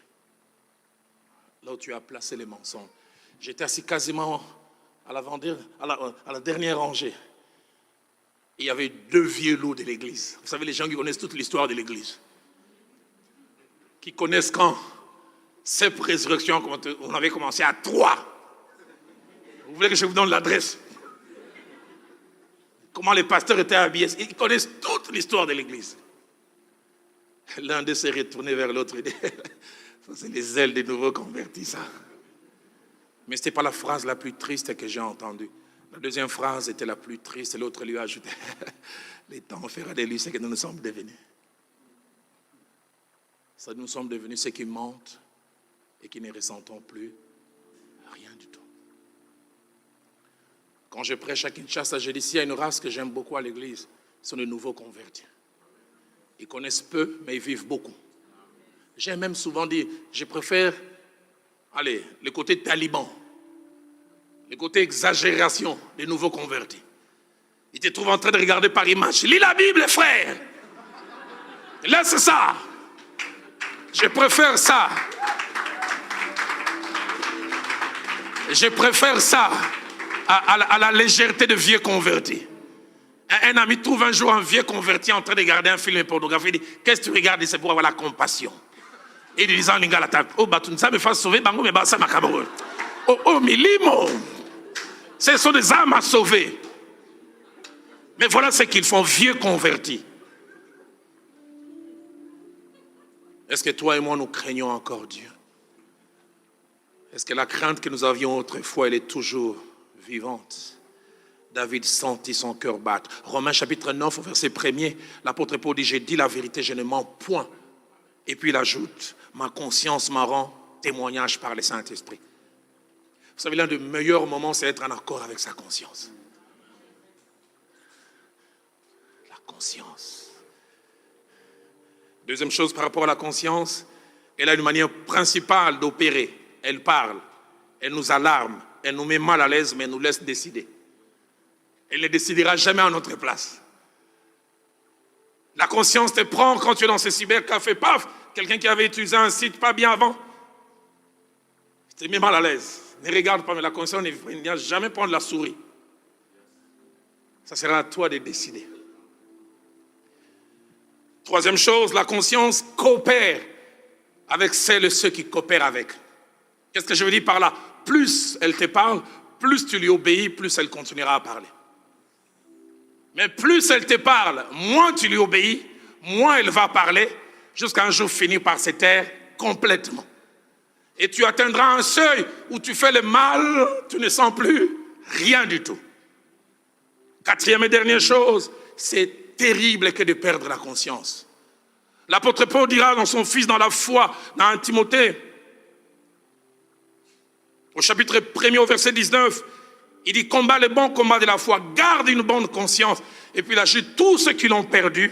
Là où tu as placé les mensonges. J'étais assis quasiment à la dernière rangée. Il y avait 2 vieux loups de l'église. Vous savez, les gens qui connaissent toute l'histoire de l'église. Qui connaissent quand cette résurrection, quand on avait commencé à 3. Vous voulez que je vous donne l'adresse? Comment les pasteurs étaient habillés? Ils connaissent toute l'histoire de l'église. L'un d'eux s'est retourné vers l'autre et dit, ça c'est les ailes des nouveaux convertis, ça. Mais ce n'était pas la phrase la plus triste que j'ai entendue. La deuxième phrase était la plus triste et l'autre lui a ajouté, les temps fera de lui ce que nous nous sommes devenus. Ça, nous sommes devenus ceux qui mentent et qui ne ressentons plus rien du tout. Quand je prêche à Kinshasa, je dis, s'il y a une race que j'aime beaucoup à l'église, ce sont les nouveaux convertis. Ils connaissent peu, mais ils vivent beaucoup. J'ai même souvent dit, je préfère, le côté taliban, le côté exagération des nouveaux convertis. Ils te trouvent en train de regarder par image. Lis la Bible, frère. Laisse ça. Je préfère ça. Je préfère ça à la légèreté de vieux convertis. Un ami trouve un jour un vieux converti en train de regarder un film pornographique. Il dit, qu'est-ce que tu regardes? C'est pour avoir la compassion. Et il dit, oh, ça me fait sauver, mais ça m'a cabré. Oh, milimo. Ce sont des âmes à sauver. Mais voilà ce qu'ils font, vieux convertis. Est-ce que toi et moi, nous craignons encore Dieu? Est-ce que la crainte que nous avions autrefois, elle est toujours vivante? David sentit son cœur battre. Romains chapitre 9, au verset 1er, l'apôtre Paul dit, j'ai dit la vérité, je ne mens point. Et puis il ajoute, ma conscience m'a rend témoignage par le Saint-Esprit. Vous savez, l'un des meilleurs moments, c'est être en accord avec sa conscience. La conscience. Deuxième chose par rapport à la conscience, elle a une manière principale d'opérer. Elle parle, elle nous alarme, elle nous met mal à l'aise, mais elle nous laisse décider. Elle ne décidera jamais à notre place. La conscience te prend quand tu es dans ce cybercafé, paf, quelqu'un qui avait utilisé un site pas bien avant, tu te mets mal à l'aise. Ne regarde pas, mais la conscience ne vient jamais prendre la souris. Ça sera à toi de décider. Troisième chose, la conscience coopère avec celles et ceux qui coopèrent avec. Qu'est-ce que je veux dire par là? Plus elle te parle, plus tu lui obéis, plus elle continuera à parler. Mais plus elle te parle, moins tu lui obéis, moins elle va parler, jusqu'à un jour finir par se taire complètement. Et tu atteindras un seuil où tu fais le mal, tu ne sens plus rien du tout. Quatrième et dernière chose, c'est terrible que de perdre la conscience. L'apôtre Paul dira dans son fils dans la foi, dans 1 Timothée, au chapitre 1er au verset 19, il dit, combat le bon combat de la foi, garde une bonne conscience. Et puis il ajoute, tous ceux qui l'ont perdu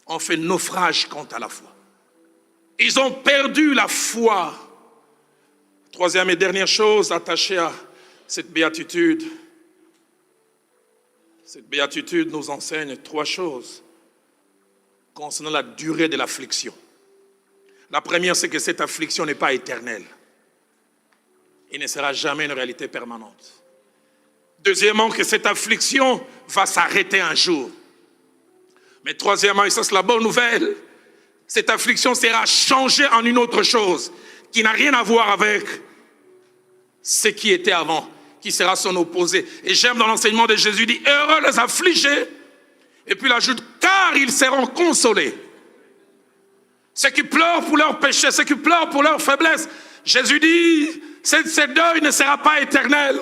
ont fait naufrage quant à la foi. Ils ont perdu la foi. Troisième et dernière chose attachée à cette béatitude. Cette béatitude nous enseigne 3 choses concernant la durée de l'affliction. La première, c'est que cette affliction n'est pas éternelle. Il ne sera jamais une réalité permanente. Deuxièmement, que cette affliction va s'arrêter un jour. Mais troisièmement, et ça c'est la bonne nouvelle, cette affliction sera changée en une autre chose qui n'a rien à voir avec ce qui était avant, qui sera son opposé. Et j'aime dans l'enseignement de Jésus, il dit, heureux les affligés, et puis il ajoute, car ils seront consolés. Ceux qui pleurent pour leurs péchés, ceux qui pleurent pour leurs faiblesses, Jésus dit, ce deuil ne sera pas éternel.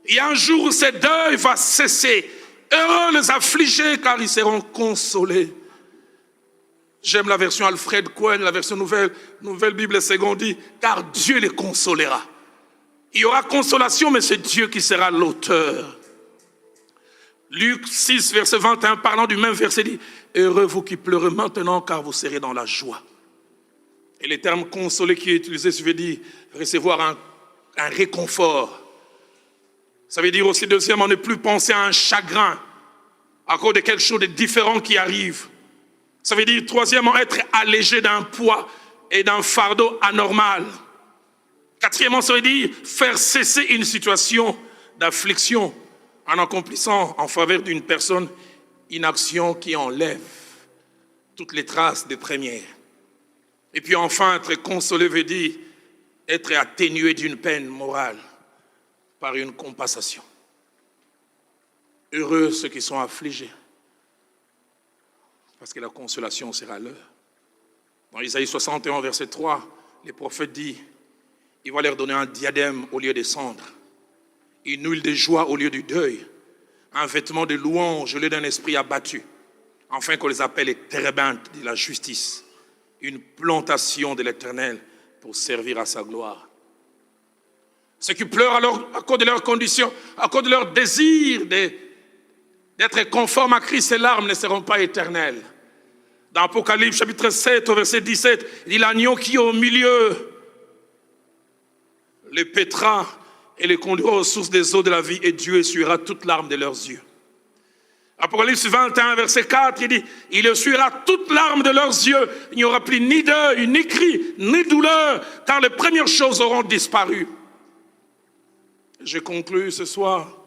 Et un jour où ce deuil va cesser. Heureux les affligés, car ils seront consolés. J'aime la version Alfred Cohen, la version nouvelle Bible seconde dit, car Dieu les consolera. Il y aura consolation, mais c'est Dieu qui sera l'auteur. Luc 6, verset 21, parlant du même verset, dit, heureux vous qui pleurez maintenant, car vous serez dans la joie. Et le terme consoler qui est utilisé, ça veut dire recevoir un réconfort. Ça veut dire aussi, deuxièmement, ne plus penser à un chagrin à cause de quelque chose de différent qui arrive. Ça veut dire, troisièmement, être allégé d'un poids et d'un fardeau anormal. Quatrièmement, ça veut dire faire cesser une situation d'affliction en accomplissant en faveur d'une personne une action qui enlève toutes les traces des premières. Et puis enfin, être consolé veut dire être atténué d'une peine morale par une compensation. Heureux ceux qui sont affligés, parce que la consolation sera leur. Dans Isaïe 61, verset 3, le prophète dit, il va leur donner un diadème au lieu des cendres, une huile de joie au lieu du deuil, un vêtement de louange au lieu d'un esprit abattu, afin qu'on les appelle les térébintes de la justice, une plantation de l'Éternel pour servir à sa gloire. Ceux qui pleurent alors à cause de leurs conditions, à cause de leur désir d'être conformes à Christ, ces larmes ne seront pas éternelles. Dans Apocalypse chapitre 7 au verset 17, il dit l'agneau qui est au milieu les pètera et les conduira aux sources des eaux de la vie, et Dieu essuiera toute larme de leurs yeux. Apocalypse 21 verset 4, il dit il essuiera toute larme de leurs yeux, il n'y aura plus ni deuil, ni cri, ni douleur, car les premières choses auront disparu. Je conclus ce soir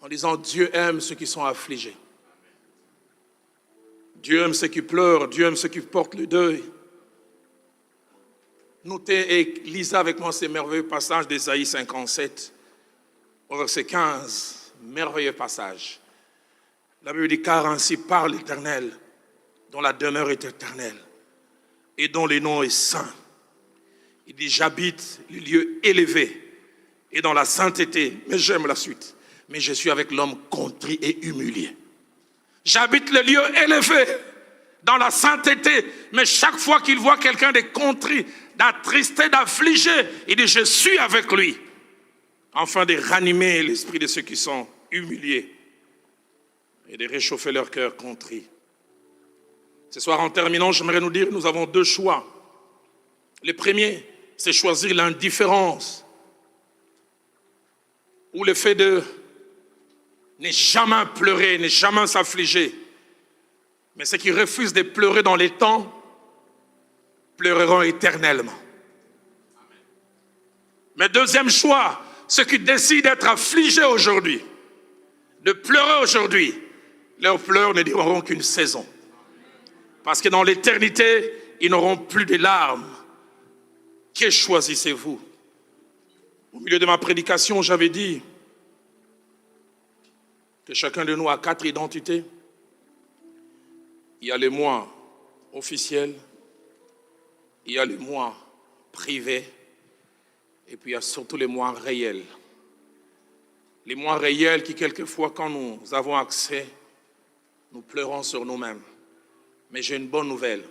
en disant Dieu aime ceux qui sont affligés. Dieu aime ceux qui pleurent, Dieu aime ceux qui portent le deuil. Notez et lisez avec moi ces merveilleux passages d'Ésaïe 57, au verset 15, merveilleux passage. La Bible dit, car ainsi parle l'Éternel, dont la demeure est éternelle, et dont le nom est saint. Il dit, j'habite les lieux élevés, et dans la sainteté, mais j'aime la suite, mais je suis avec l'homme contrit et humilié. J'habite les lieux élevés, dans la sainteté, mais chaque fois qu'il voit quelqu'un de contrit, d'attristé, d'affligé, il dit, je suis avec lui, afin de ranimer l'esprit de ceux qui sont humiliés et de réchauffer leur cœur contrit. Ce soir, en terminant, j'aimerais nous dire, nous avons 2 choix. Le premier, c'est choisir l'indifférence ou le fait de ne jamais pleurer, ne jamais s'affliger. Mais ceux qui refusent de pleurer dans les temps, pleureront éternellement. Mais deuxième choix, ceux qui décident d'être affligés aujourd'hui, de pleurer aujourd'hui, leurs pleurs ne dureront qu'une saison. Parce que dans l'éternité, ils n'auront plus de larmes. Que choisissez-vous? Au milieu de ma prédication, j'avais dit que chacun de nous a 4 identités. Il y a les moi officiels, il y a les moi privés, et puis il y a surtout les moi réels. Les moi réels qui, quelquefois, quand nous avons accès, nous pleurons sur nous-mêmes. Mais j'ai une bonne nouvelle.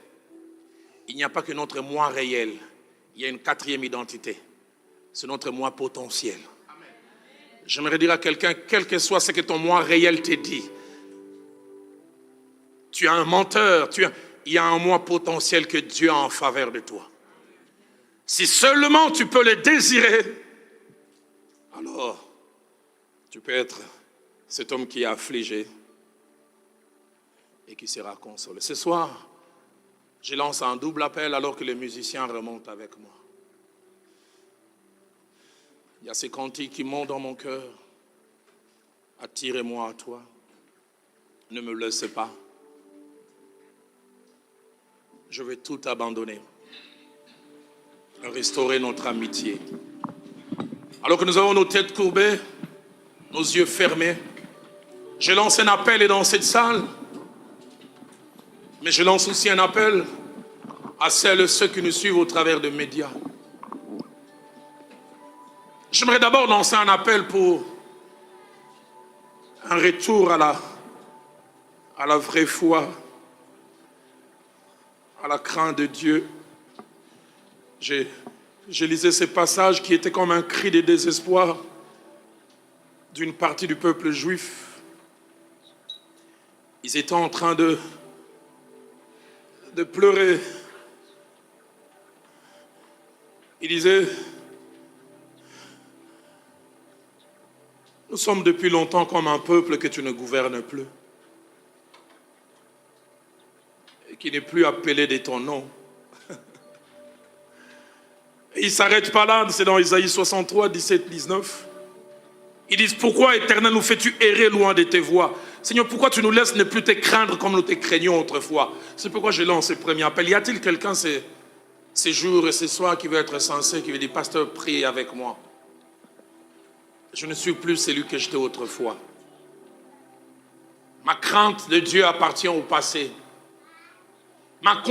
Il n'y a pas que notre moi réel, il y a une 4e identité. C'est notre moi potentiel. J'aimerais dire à quelqu'un, quel que soit ce que ton moi réel te dit, tu es un menteur, il y a un moi potentiel que Dieu a en faveur de toi. Si seulement tu peux le désirer, alors tu peux être cet homme qui est affligé et qui sera consolé. Ce soir, je lance un double appel alors que les musiciens remontent avec moi. Il y a ces cantiques qui montent dans mon cœur. Attirez-moi à toi. Ne me laisse pas. Je vais tout abandonner. Restaurer notre amitié. Alors que nous avons nos têtes courbées, nos yeux fermés, je lance un appel dans cette salle, mais je lance aussi un appel à celles et ceux qui nous suivent au travers des médias. J'aimerais d'abord lancer un appel pour un retour à la vraie foi, à la crainte de Dieu. Je lisais ces passages qui étaient comme un cri de désespoir d'une partie du peuple juif. Ils étaient en train de pleurer. Ils disaient, nous sommes depuis longtemps comme un peuple que tu ne gouvernes plus et qui n'est plus appelé de ton nom. Et ils ne s'arrêtent pas là, c'est dans Isaïe 63, 17, 19. Ils disent, pourquoi, Éternel, nous fais-tu errer loin de tes voies? Seigneur, pourquoi tu nous laisses ne plus te craindre comme nous te craignions autrefois? C'est pourquoi je lance ce premier appel. Y a-t-il quelqu'un ces jours et ces soirs qui veut être sensé, qui veut dire, pasteur, prie avec moi? Je ne suis plus celui que j'étais autrefois. Ma crainte de Dieu appartient au passé. Ma